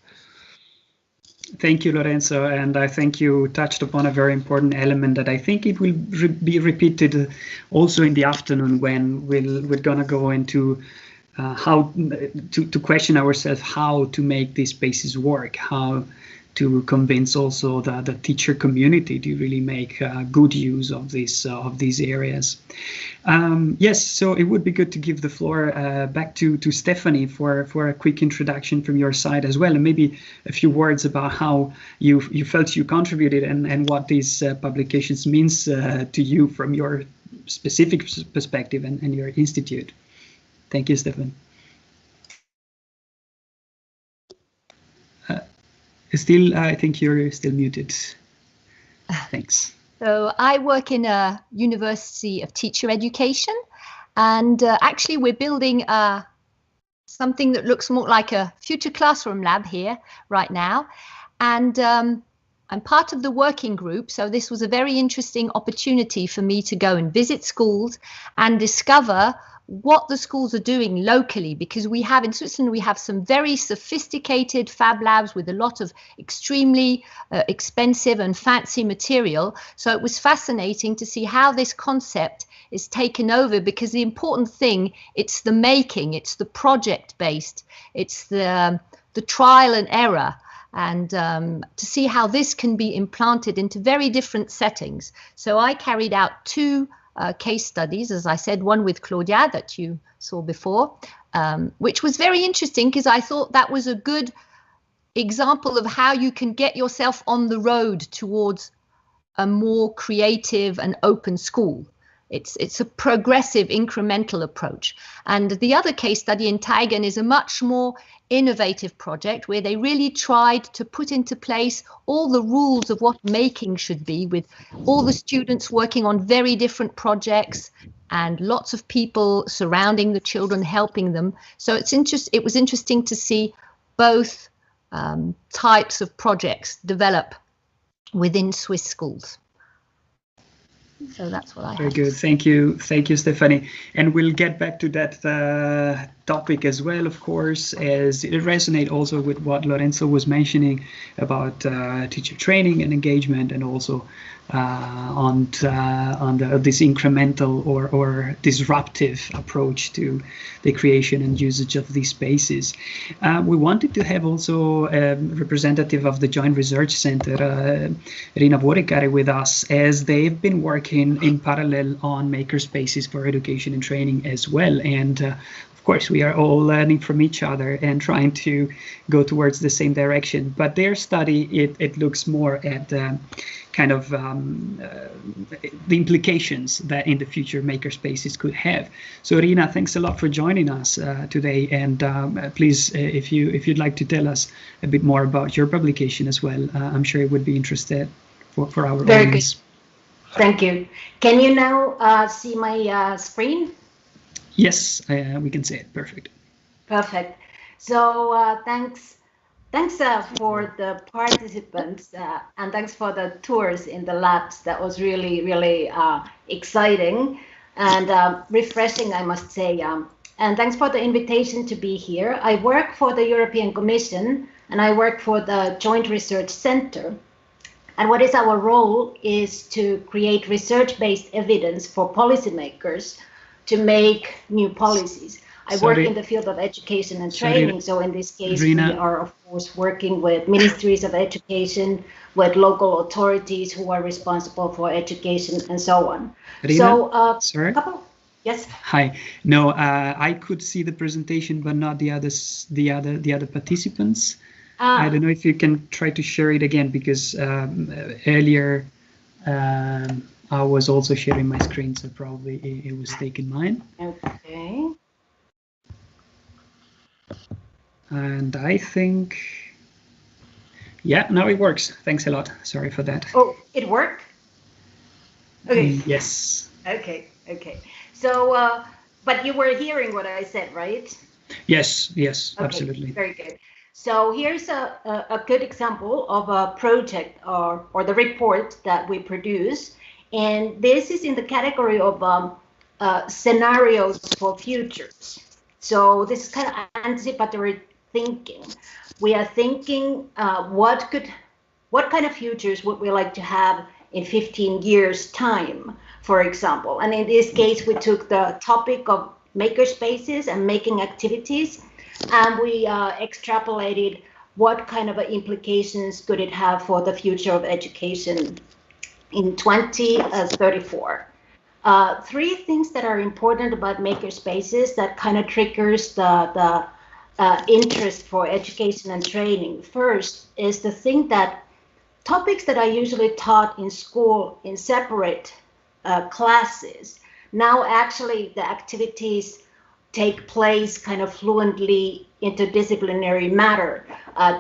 Thank you, Lorenzo, and I think you touched upon a very important element that I think it will be repeated also in the afternoon when we're gonna go into how to question ourselves how to make these spaces work, how to convince also the teacher community to really make good use of these areas. Yes, so it would be good to give the floor back to Stephanie for a quick introduction from your side as well, and maybe a few words about how you felt you contributed and what these publications means to you from your specific perspective and your institute. Thank you, Stefan. Still, I think you're still muted. Thanks. So I work in a University of Teacher Education, and actually we're building something that looks more like a future classroom lab here right now. And I'm part of the working group, so this was a very interesting opportunity for me to go and visit schools and discover what the schools are doing locally, because we have in Switzerland, we have some very sophisticated fab labs with a lot of extremely expensive and fancy material. So it was fascinating to see how this concept is taken over, because the important thing, it's the making, it's the project based, it's the trial and error, and to see how this can be implanted into very different settings. So I carried out two case studies, as I said, one with Claudia that you saw before, which was very interesting because I thought that was a good example of how you can get yourself on the road towards a more creative and open school. It's a progressive, incremental approach. And the other case study in Taigen is a much more innovative project where they really tried to put into place all the rules of what making should be, with all the students working on very different projects and lots of people surrounding the children, helping them. So it was interesting to see both types of projects develop within Swiss schools. So that's what I have. Very good. Thank you, Stephanie. And we'll get back to that topic as well, of course, as it resonates also with what Lorenzo was mentioning about teacher training and engagement, and also on this incremental or disruptive approach to the creation and usage of these spaces. We wanted to have also a representative of the Joint Research Center, Rina Vuorikari, with us, as they've been working in parallel on makerspaces for education and training as well. And of course, we are all learning from each other and trying to go towards the same direction. But their study, it looks more at kind of the implications that in the future makerspaces could have. So Rina, thanks a lot for joining us today. And please, if you'd like to tell us a bit more about your publication as well, I'm sure it would be interesting for our Very audience. good. Thank you. Can you now see my screen? Yes, we can see it. Perfect. Perfect. So thanks for the participants and thanks for the tours in the labs. That was really, really exciting and refreshing, I must say. and thanks for the invitation to be here. I work for the European Commission, and I work for the Joint Research Center. And what is our role is to create research-based evidence for policymakers to make new policies. I work in the field of education and training, so in this case, Rina. we are, of course, working with Ministries of Education, with local authorities who are responsible for education, and so on. Rina, sorry? Yes. Hi. No, I could see the presentation, but not the other participants. I don't know if you can try to share it again, because earlier I was also sharing my screen, so probably it was taking mine. Okay. And I think, yeah, now it works. Thanks a lot. Sorry for that. Oh, it worked? Okay. Yes. Okay. So, but you were hearing what I said, right? Yes, okay, absolutely. Very good. So here's a good example of a project or the report that we produce. And this is in the category of scenarios for futures. So this is kind of anticipatory thinking. We are thinking what kind of futures would we like to have in 15 years time, for example. And in this case, we took the topic of makerspaces and making activities, and we extrapolated what kind of implications could it have for the future of education in 2034. Three things that are important about makerspaces that kind of triggers the interest for education and training. First is the thing that topics that are usually taught in school in separate classes, now actually the activities take place kind of fluently interdisciplinary matter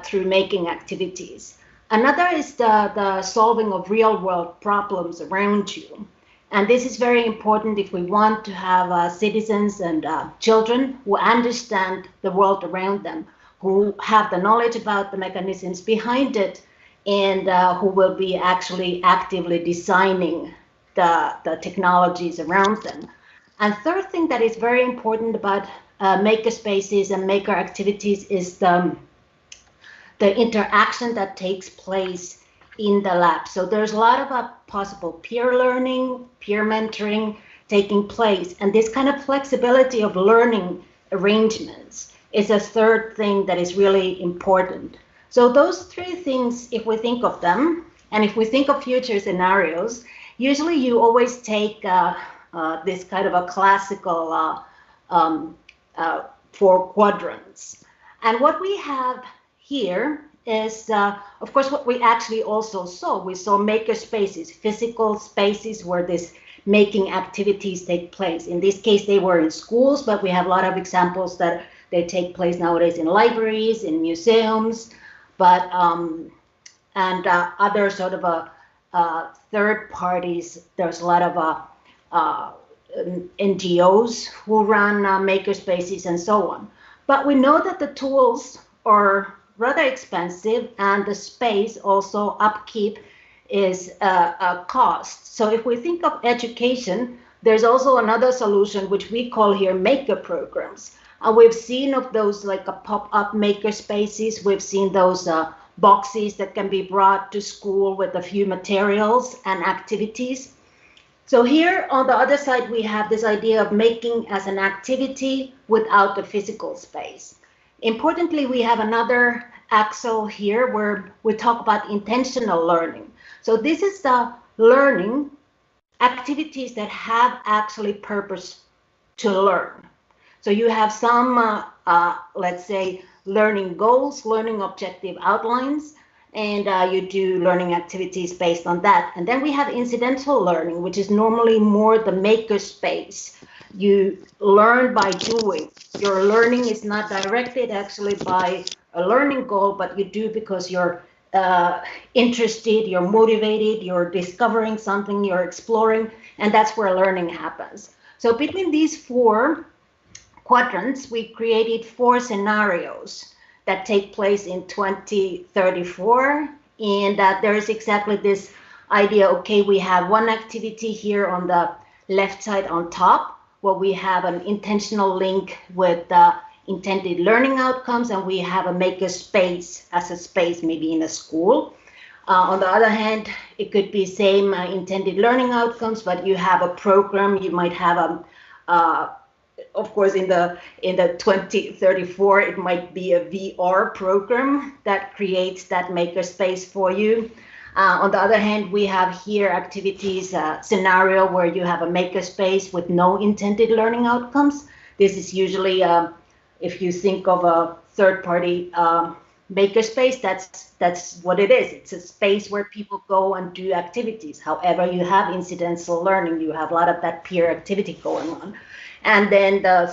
through making activities. Another is the solving of real world problems around you. And this is very important if we want to have citizens and children who understand the world around them, who have the knowledge about the mechanisms behind it, and who will be actually actively designing the technologies around them. And third thing that is very important about makerspaces and maker activities is the interaction that takes place in the lab. So there's a lot of possible peer learning, peer mentoring taking place. And this kind of flexibility of learning arrangements is a third thing that is really important. So those three things, if we think of them, and if we think of future scenarios, usually you always take this kind of a classical 4 quadrants. And what we have here is, of course, what we actually also saw. We saw maker spaces, physical spaces where this making activities take place. In this case, they were in schools, but we have a lot of examples that they take place nowadays in libraries, in museums, but and other sort of third parties. There's a lot of NGOs who run makerspaces and so on. But we know that the tools are rather expensive, and the space also upkeep is a cost. So if we think of education, there's also another solution which we call here maker programs. And we've seen of those like a pop-up maker spaces. We've seen those boxes that can be brought to school with a few materials and activities. So here on the other side, we have this idea of making as an activity without the physical space. Importantly, we have another axle here where we talk about intentional learning. So this is the learning activities that have actually purpose to learn. So you have some, let's say, learning goals, learning objective outlines, and you do learning activities based on that. And then we have incidental learning, which is normally more the maker space. You learn by doing. Your learning is not directed actually by a learning goal, but you do because you're interested, you're motivated, you're discovering something, you're exploring, and that's where learning happens. So between these 4 quadrants, we created 4 scenarios that take place in 2034, and there is exactly this idea. Okay, we have one activity here on the left side on top, where we have an intentional link with intended learning outcomes, and we have a makerspace as a space, maybe in a school. On the other hand, it could be same intended learning outcomes, but you have a program. You might have of course, in the 2034, it might be a VR program that creates that makerspace for you. On the other hand, we have here activities scenario where you have a makerspace with no intended learning outcomes. This is usually, if you think of a third-party makerspace, that's what it is. It's a space where people go and do activities. However, you have incidental learning. You have a lot of that peer activity going on. And then the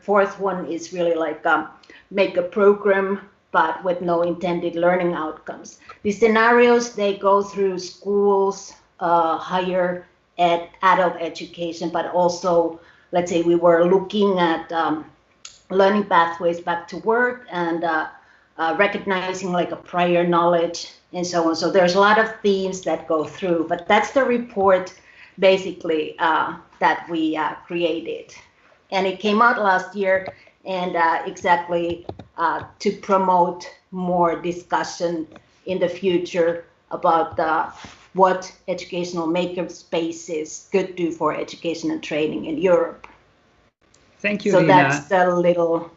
fourth one is really like make a program, but with no intended learning outcomes. These scenarios, they go through schools, higher ed, adult education, but also, let's say we were looking at learning pathways back to work and recognizing like a prior knowledge and so on. So there's a lot of themes that go through, but that's the report basically that we created. And it came out last year, and exactly to promote more discussion in the future about what educational makerspaces could do for education and training in Europe. Thank you, so Lina. That's a little.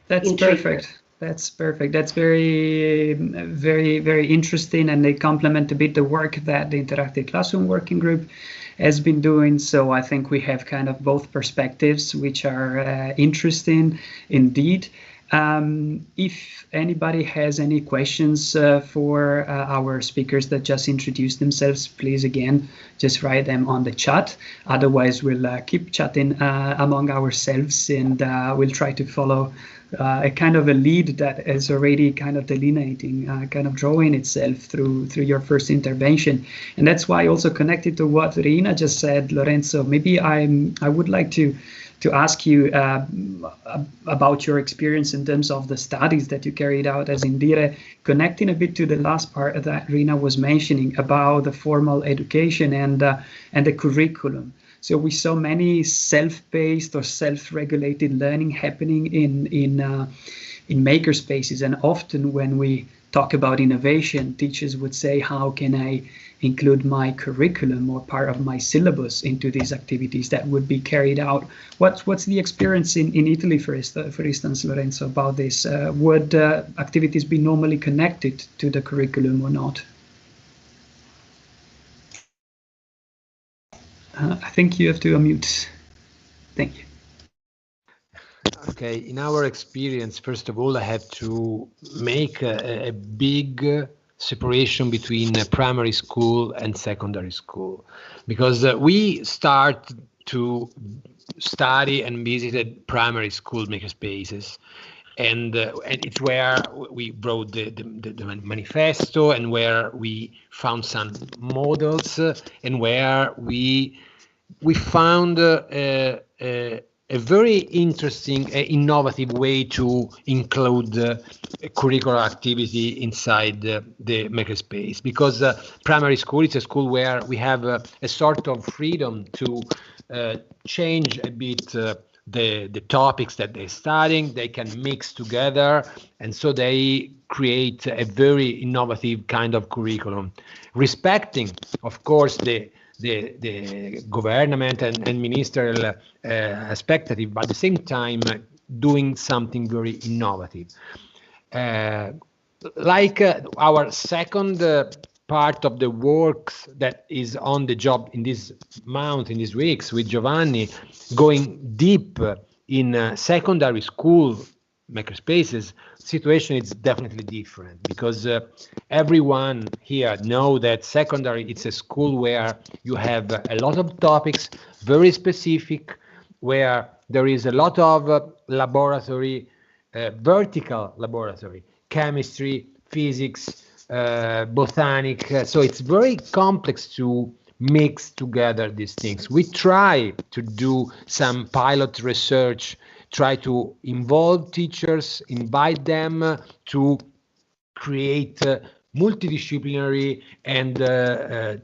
That's perfect. That's perfect. That's very, very, very interesting, and they complement a bit the work that the Interactive Classroom Working Group has been doing. So I think we have kind of both perspectives, which are interesting indeed. If anybody has any questions for our speakers that just introduced themselves, please again, just write them on the chat. Otherwise, we'll keep chatting among ourselves, and we'll try to follow a kind of a lead that is already kind of delineating, kind of drawing itself through your first intervention. And that's why also connected to what Rina just said, Lorenzo, maybe I would like to ask you about your experience in terms of the studies that you carried out as Indire, connecting a bit to the last part that Rina was mentioning about the formal education and the curriculum. So we saw many self-paced or self-regulated learning happening in makerspaces, and often when we talk about innovation, teachers would say, how can I include my curriculum or part of my syllabus into these activities that would be carried out? What's the experience in Italy, for instance, Lorenzo, about this? Would activities be normally connected to the curriculum or not? I think you have to unmute. Thank you. Okay, in our experience, first of all, I have to make a big separation between primary school and secondary school, because we start to study and visited primary school makerspaces, and it's where we wrote the manifesto, and where we found some models, and where we found a very interesting, innovative way to include curricular activity inside the makerspace, because primary school is a school where we have a sort of freedom to change a bit the topics that they're studying. They can mix together, and so they create a very innovative kind of curriculum, respecting, of course, the government and ministerial expectative, but at the same time doing something very innovative. Like our second part of the works that is on the job in this month, in these weeks, with Giovanni, going deep in secondary school makerspaces, situation is definitely different, because everyone here know that secondary, it's a school where you have a lot of topics, very specific, where there is a lot of laboratory, vertical laboratory, chemistry, physics, botanic. So it's very complex to mix together these things. We try to do some pilot research, try to involve teachers, invite them to create multidisciplinary and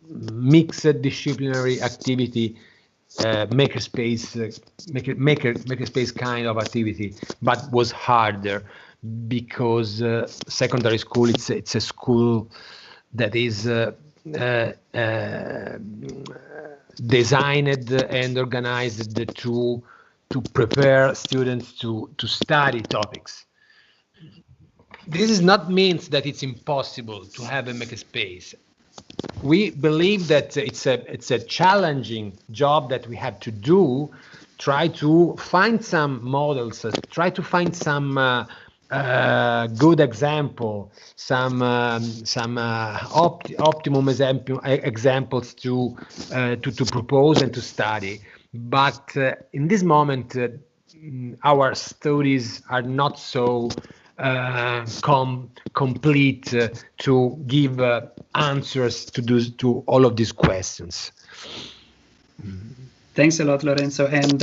mixed disciplinary activity makerspace kind of activity, but was harder because secondary school it's a school that is designed and organized to prepare students to study topics. This is not means that it's impossible to have a makerspace. We believe that it's a challenging job that we have to do. Try to find some models, try to find some good example, some optimum examples to propose and to study. But in this moment, our studies are not so complete to give answers to all of these questions. Thanks a lot, Lorenzo. And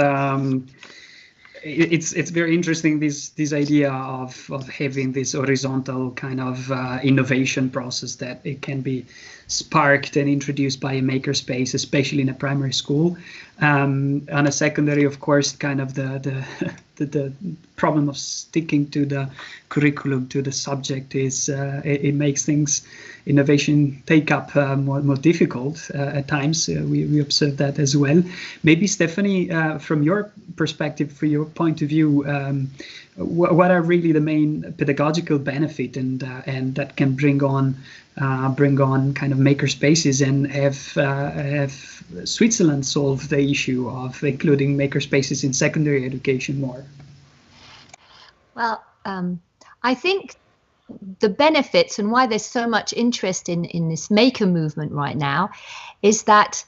it's very interesting, this idea of having this horizontal kind of innovation process, that it can be sparked and introduced by a makerspace, especially in a primary school. On a secondary, of course, kind of the problem of sticking to the curriculum, to the subject, is it makes things, innovation take up more difficult at times. We observe that as well. Maybe Stephanie, from your perspective, from your point of view, what are really the main pedagogical benefit and that can bring on kind of makerspaces, and have Switzerland solved the issue of including makerspaces in secondary education more? Well, I think the benefits and why there's so much interest in this maker movement right now is that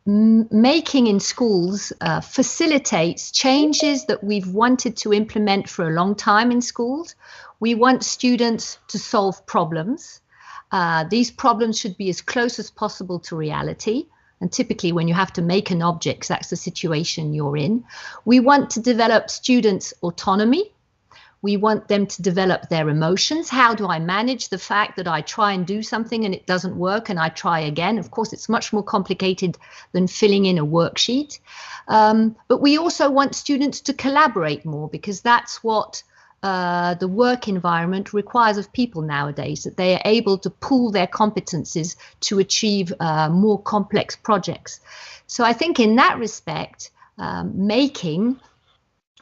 making in schools facilitates changes that we've wanted to implement for a long time in schools. We want students to solve problems. These problems should be as close as possible to reality. And typically when you have to make an object, that's the situation you're in. We want to develop students' autonomy. We want them to develop their emotions. How do I manage the fact that I try and do something and it doesn't work and I try again? Of course, it's much more complicated than filling in a worksheet. But we also want students to collaborate more, because that's what the work environment requires of people nowadays, that they are able to pool their competencies to achieve more complex projects. So I think in that respect, making,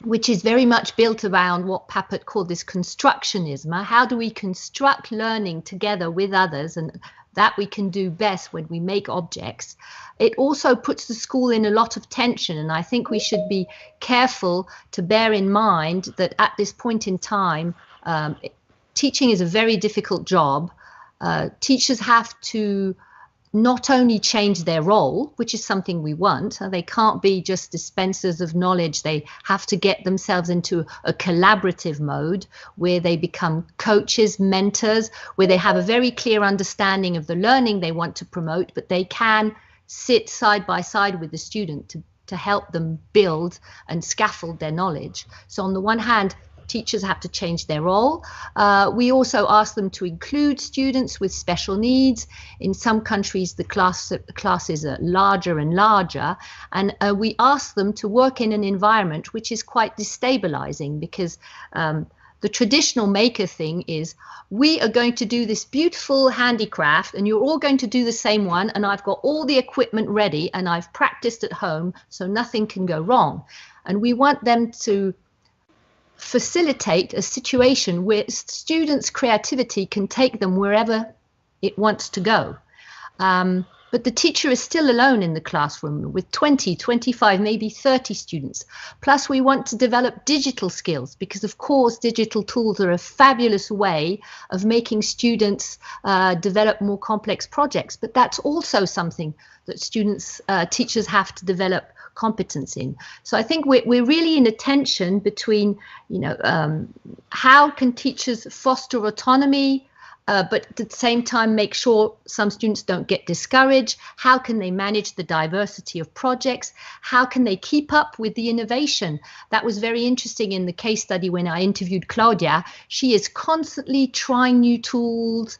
which is very much built around what Papert called this constructionism. How do we construct learning together with others? And that we can do best when we make objects. It also puts the school in a lot of tension. And I think we should be careful to bear in mind that at this point in time, teaching is a very difficult job. Teachers have to not only change their role, which is something we want. They can't be just dispensers of knowledge. They have to get themselves into a collaborative mode where they become coaches, mentors, where they have a very clear understanding of the learning they want to promote, but they can sit side by side with the student to help them build and scaffold their knowledge. So on the one hand, teachers have to change their role. We also ask them to include students with special needs. In some countries, the classes are larger and larger, and we ask them to work in an environment which is quite destabilizing, because the traditional maker thing is, we are going to do this beautiful handicraft and you're all going to do the same one, and I've got all the equipment ready and I've practiced at home, so nothing can go wrong. And we want them to facilitate a situation where students' creativity can take them wherever it wants to go. But the teacher is still alone in the classroom with 20, 25, maybe 30 students. Plus, we want to develop digital skills, because, of course, digital tools are a fabulous way of making students develop more complex projects. But that's also something that teachers have to develop competence in. So I think we're really in a tension between, how can teachers foster autonomy, but at the same time make sure some students don't get discouraged? How can they manage the diversity of projects? How can they keep up with the innovation? That was very interesting in the case study when I interviewed Claudia. She is constantly trying new tools,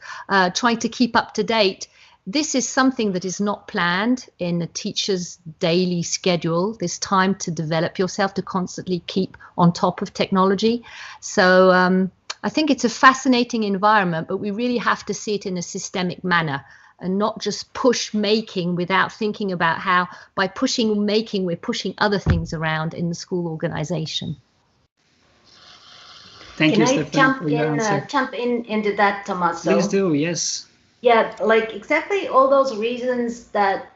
trying to keep up to date. this is something that is not planned in a teacher's daily schedule, this time to develop yourself, to constantly keep on top of technology. So I think it's a fascinating environment, but we really have to see it in a systemic manner and not just push making without thinking about how by pushing making, we're pushing other things around in the school organization. Thank you, Can I Stephanie, jump in into that, Tommaso? Please do, yes. Yeah, like exactly all those reasons that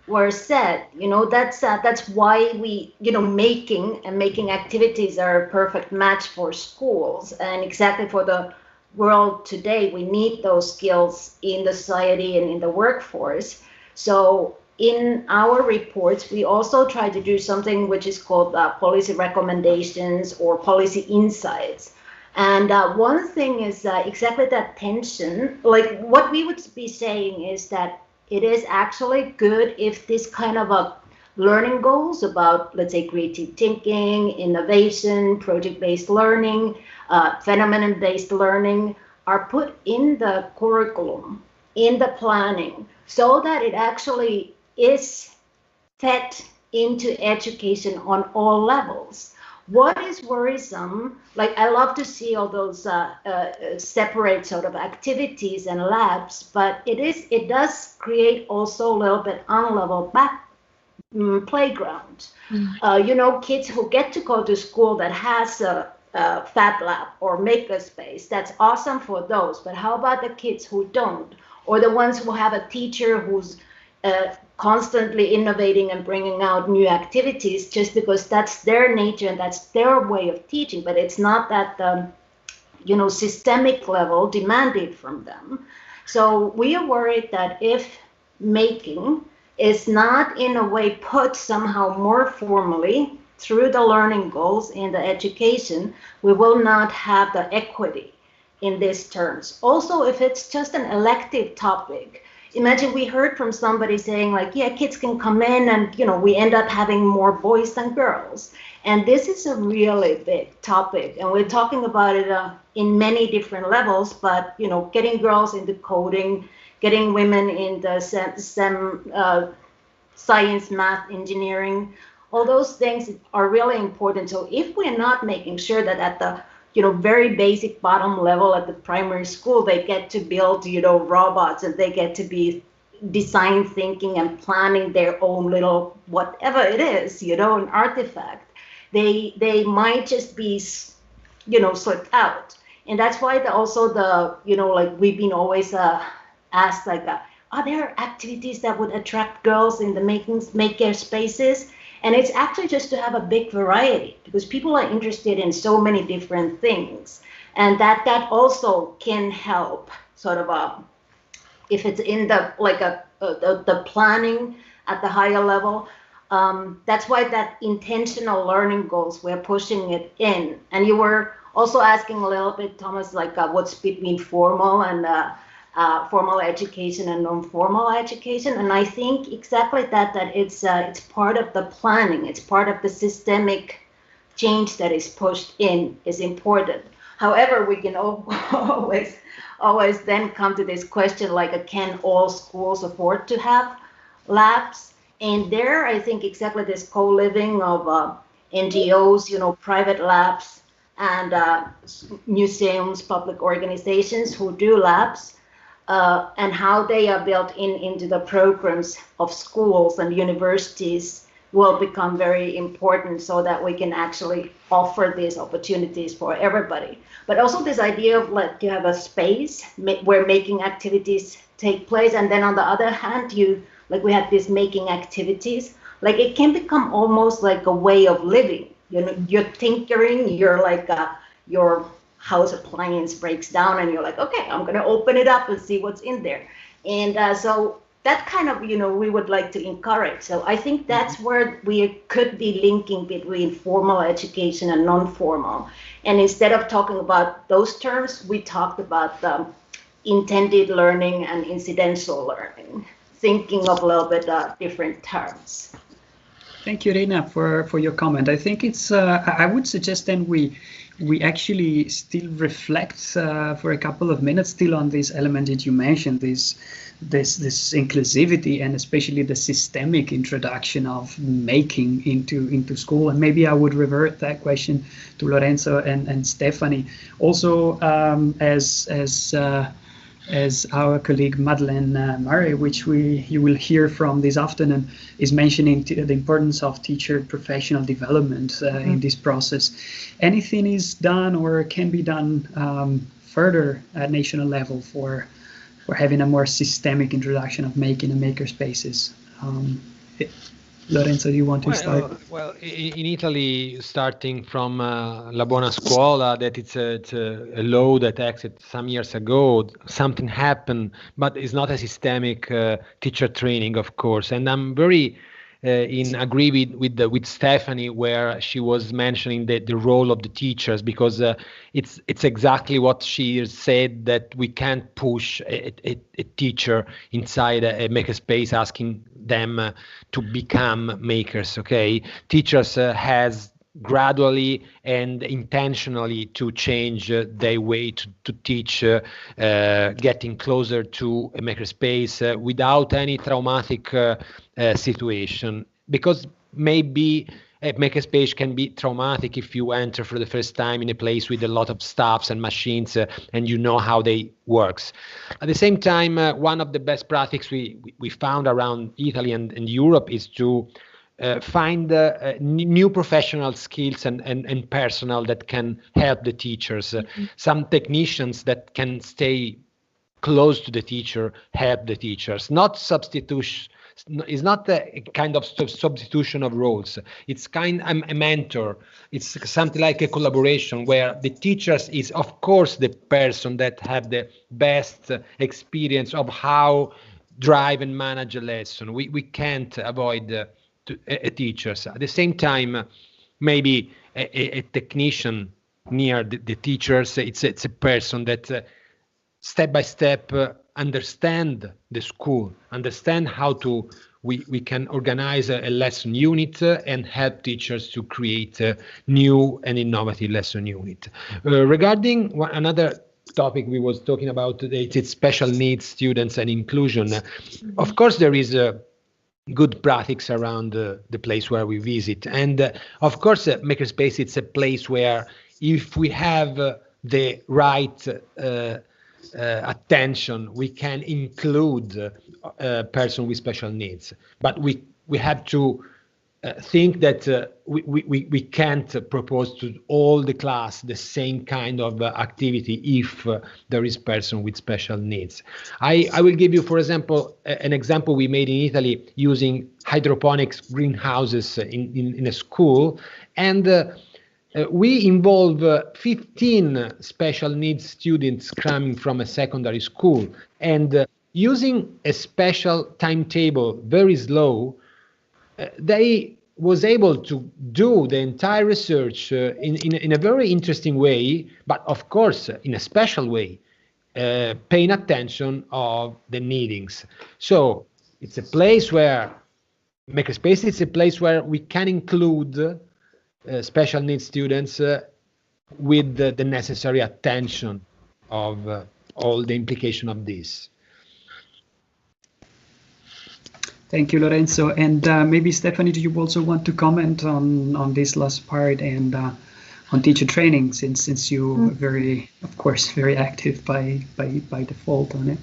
were said, you know, that's why we, you know, making activities are a perfect match for schools, and exactly for the world today. We need those skills in the society and in the workforce. So in our reports, we also try to do something which is called policy recommendations or policy insights. And one thing is exactly that tension. Like what we would be saying is that it is actually good if this kind of a learning goals about, let's say, creative thinking, innovation, project-based learning, phenomenon-based learning are put in the curriculum, in the planning, so that it actually is fed into education on all levels. What is worrisome, like I love to see all those separate sort of activities and labs, but it does create also a little bit unlevel playground. You know, kids who get to go to school that has a Fab Lab or Makerspace, that's awesome for those, but how about the kids who don't? Or the ones who have a teacher who's constantly innovating and bringing out new activities just because that's their nature and that's their way of teaching, but it's not at the, you know, systemic level demanded from them. So we are worried that if making is not in a way put somehow more formally through the learning goals in the education, we will not have the equity in these terms. Also, if it's just an elective topic, imagine we heard from somebody saying like, yeah, kids can come in and, you know, we end up having more boys than girls. And this is a really big topic. And we're talking about it in many different levels, but, you know, getting girls into coding, getting women into STEM, science, math, engineering, all those things are really important. So if we're not making sure that at the, you know, very basic bottom level at the primary school, they get to build, you know, robots and they get to be design thinking and planning their own little, whatever it is, you know, an artifact, they might just be, you know, slipped out. And that's why also the, you know, like we've been always asked like, are there activities that would attract girls in the maker spaces? And it's actually just to have a big variety because people are interested in so many different things. And that also can help sort of if it's in the, like the planning at the higher level. That's why that intentional learning goals, we're pushing it in. And you were also asking a little bit, Thomas, like what's between formal and formal education and non-formal education, and I think exactly that it's part of the planning, it's part of the systemic change that is pushed in is important. However, we can always then come to this question like, can all schools afford to have labs? And there, I think exactly this co-living of NGOs, you know, private labs and museums, public organizations who do labs. And how they are built into the programs of schools and universities will become very important so that we can actually offer these opportunities for everybody. But also this idea of like you have a space where making activities take place. And then on the other hand, we have these making activities, like it can become almost like a way of living. You know, you're tinkering, you're like your house appliance breaks down and you're like, okay, I'm going to open it up and see what's in there. And so that kind of, you know, we would like to encourage. So I think that's where we could be linking between formal education and non-formal. And instead of talking about those terms, we talked about intended learning and incidental learning, thinking of a little bit different terms. Thank you, Reina, for your comment. I think it's, I would suggest then we actually still reflect for a couple of minutes still on this element that you mentioned, this inclusivity, and especially the systemic introduction of making into school. And maybe I would revert that question to Lorenzo and Stephanie. Also, as our colleague Madeleine Murray, which you will hear from this afternoon, is mentioning the importance of teacher professional development in this process. Anything is done or can be done further at national level for having a more systemic introduction of making and makerspaces? Lorenzo, do you want to start? Well, in Italy, starting from La Buona Scuola, that it's a law that exited some years ago, something happened, but it's not a systemic teacher training, of course. And I'm very agree with Stephanie, where she was mentioning the role of the teachers, because it's exactly what she said, that we can't push a teacher inside a makerspace asking them to become makers. Okay, teachers has gradually and intentionally to change their way to teach, getting closer to a makerspace without any traumatic situation, because maybe a makerspace can be traumatic if you enter for the first time in a place with a lot of stuffs and machines and you know how they works. At the same time, one of the best practices we found around Italy and Europe is to find new professional skills and personnel that can help the teachers. Some technicians that can stay close to the teacher, help the teachers. Not substitution. It's not a kind of substitution of roles. It's a mentor. It's something like a collaboration where the teachers is, of course, the person that have the best experience of how drive and manage a lesson. We can't avoid teachers. At the same time, maybe a technician near the teachers, it's a person that step by step understand the school, understand how we can organize a lesson unit and help teachers to create a new and innovative lesson unit. Regarding another topic we was talking about today, it's special needs students and inclusion. Of course, there is good practice around the place where we visit. And of course, Makerspace, it's a place where if we have the right attention, we can include a person with special needs. But we have to think that we can't propose to all the class the same kind of activity if there is person with special needs. I will give you, for example, an example we made in Italy using hydroponics greenhouses in a school, and we involve 15 special needs students coming from a secondary school, and using a special timetable, very slow, they was able to do the entire research in a very interesting way, but of course in a special way, paying attention of the needings. So it's a place where Makerspace is a place where we can include special needs students with the necessary attention of all the implication of this. Thank you, Lorenzo. And maybe Stephanie, do you also want to comment on this last part and on teacher training, since you very, of course, very active by default on it?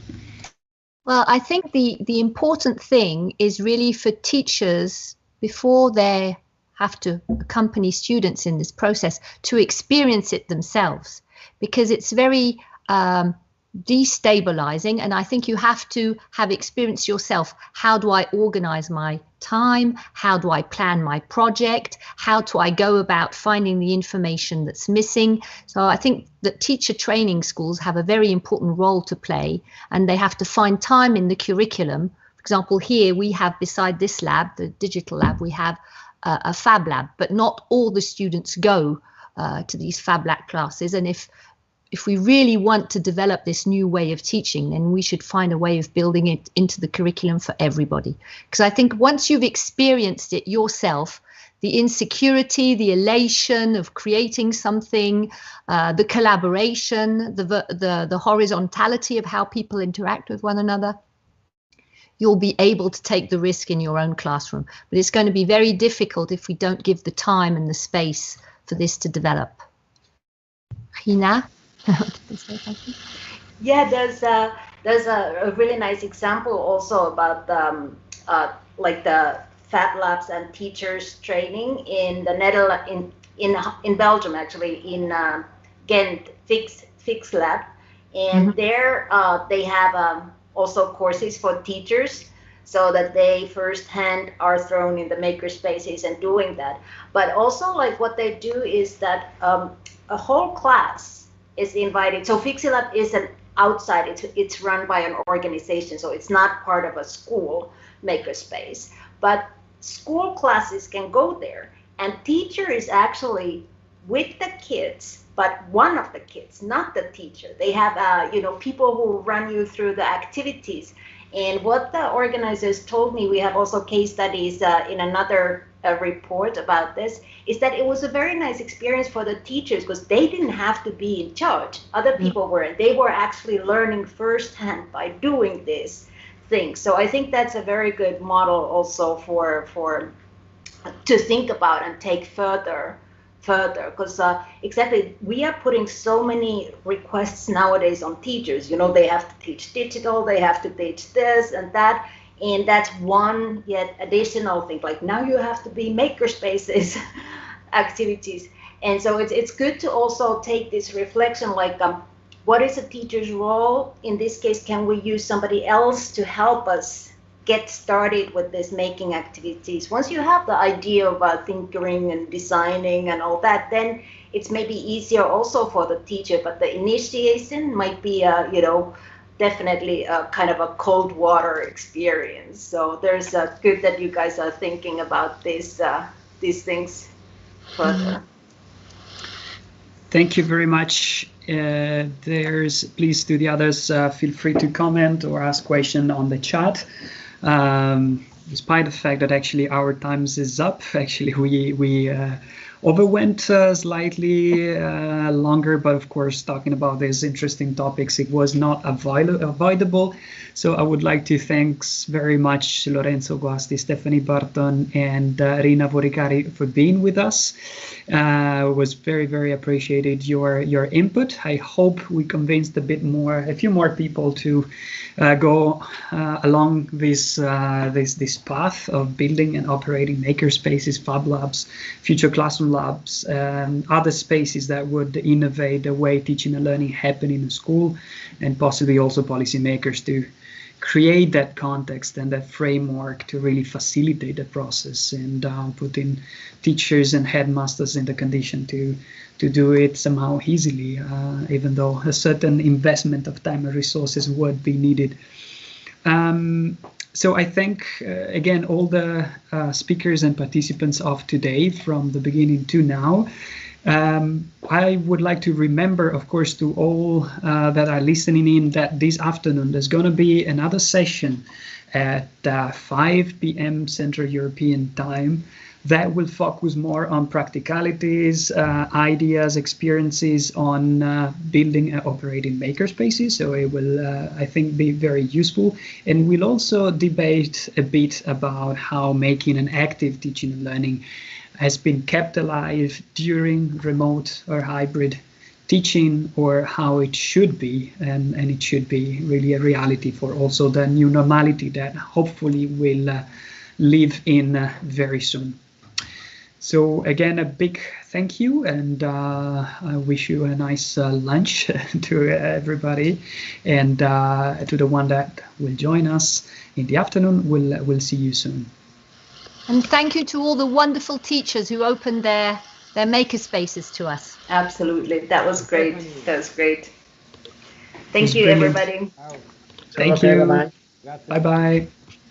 Well, I think the important thing is really for teachers, before they have to accompany students in this process, to experience it themselves, because it's very destabilizing, and I think you have to have experienced yourself. How do I organize my time? How do I plan my project? How do I go about finding the information that's missing? So I think that teacher training schools have a very important role to play, and they have to find time in the curriculum. For example, here we have, beside this lab, the digital lab, we have a Fab Lab, but not all the students go to these Fab Lab classes. And if if we really want to develop this new way of teaching, then we should find a way of building it into the curriculum for everybody. Because I think once you've experienced it yourself, the insecurity, the elation of creating something, the collaboration, the horizontality of how people interact with one another, you'll be able to take the risk in your own classroom. But it's going to be very difficult if we don't give the time and the space for this to develop. Gina? Yeah, there's a really nice example also about like the Fab Labs and teachers training in the Netherlands, in Belgium actually, in Ghent Fix Lab, and there they have also courses for teachers, so that they firsthand are thrown in the makerspaces and doing that. But also, like, what they do is that a whole class is invited. So FixiLab is an outside, it's run by an organization, so it's not part of a school makerspace, but school classes can go there, and teacher is actually with the kids, but one of the kids, not the teacher. They have people who run you through the activities. And what the organizers told me, we have also case studies in another report about this, is that it was a very nice experience for the teachers, because they didn't have to be in charge. Other people were, and they were actually learning firsthand by doing this thing. So I think that's a very good model also for to think about and take further, because exactly, we are putting so many requests nowadays on teachers. They have to teach digital, they have to teach this and that, and that's one yet additional thing. Like, now you have to be makerspaces activities, and so it's good to also take this reflection, like, what is a teacher's role? In this case, can we use somebody else to help us get started with this making activities? Once you have the idea about tinkering and designing and all that, then it's maybe easier also for the teacher, but the initiation might be definitely a kind of a cold water experience. So there's good that you guys are thinking about these things further. Thank you very much. Please, to the others, feel free to comment or ask question on the chat. Despite the fact that actually our times is up, actually we overwent slightly longer, but of course, talking about these interesting topics, it was not avoidable. So I would like to thank very much Lorenzo Guasti, Stephanie Barton, and Rina Voricari for being with us. It was very, very appreciated your input. I hope we convinced a few more people to go along this path of building and operating makerspaces, Fab Labs, future classroom labs, and other spaces that would innovate the way teaching and learning happen in a school, and possibly also policymakers to create that context and that framework to really facilitate the process, and putting teachers and headmasters in the condition to do it somehow easily, even though a certain investment of time and resources would be needed. So I thank again all the speakers and participants of today from the beginning to now. I would like to remember, of course, to all that are listening in, that this afternoon there's going to be another session at 5 p.m. Central European Time that will focus more on practicalities, ideas, experiences on building and operating makerspaces. So it will, I think, be very useful. And we'll also debate a bit about how making an active teaching and learning has been kept alive during remote or hybrid teaching, or how it should be, and it should be really a reality for also the new normality that hopefully will live in very soon. So again, a big thank you, and I wish you a nice lunch to everybody, and to the one that will join us in the afternoon, we'll see you soon. And thank you to all the wonderful teachers who opened their makerspaces to us. Absolutely, that was great. That was great. Thank you, everybody. Thank you. Bye bye.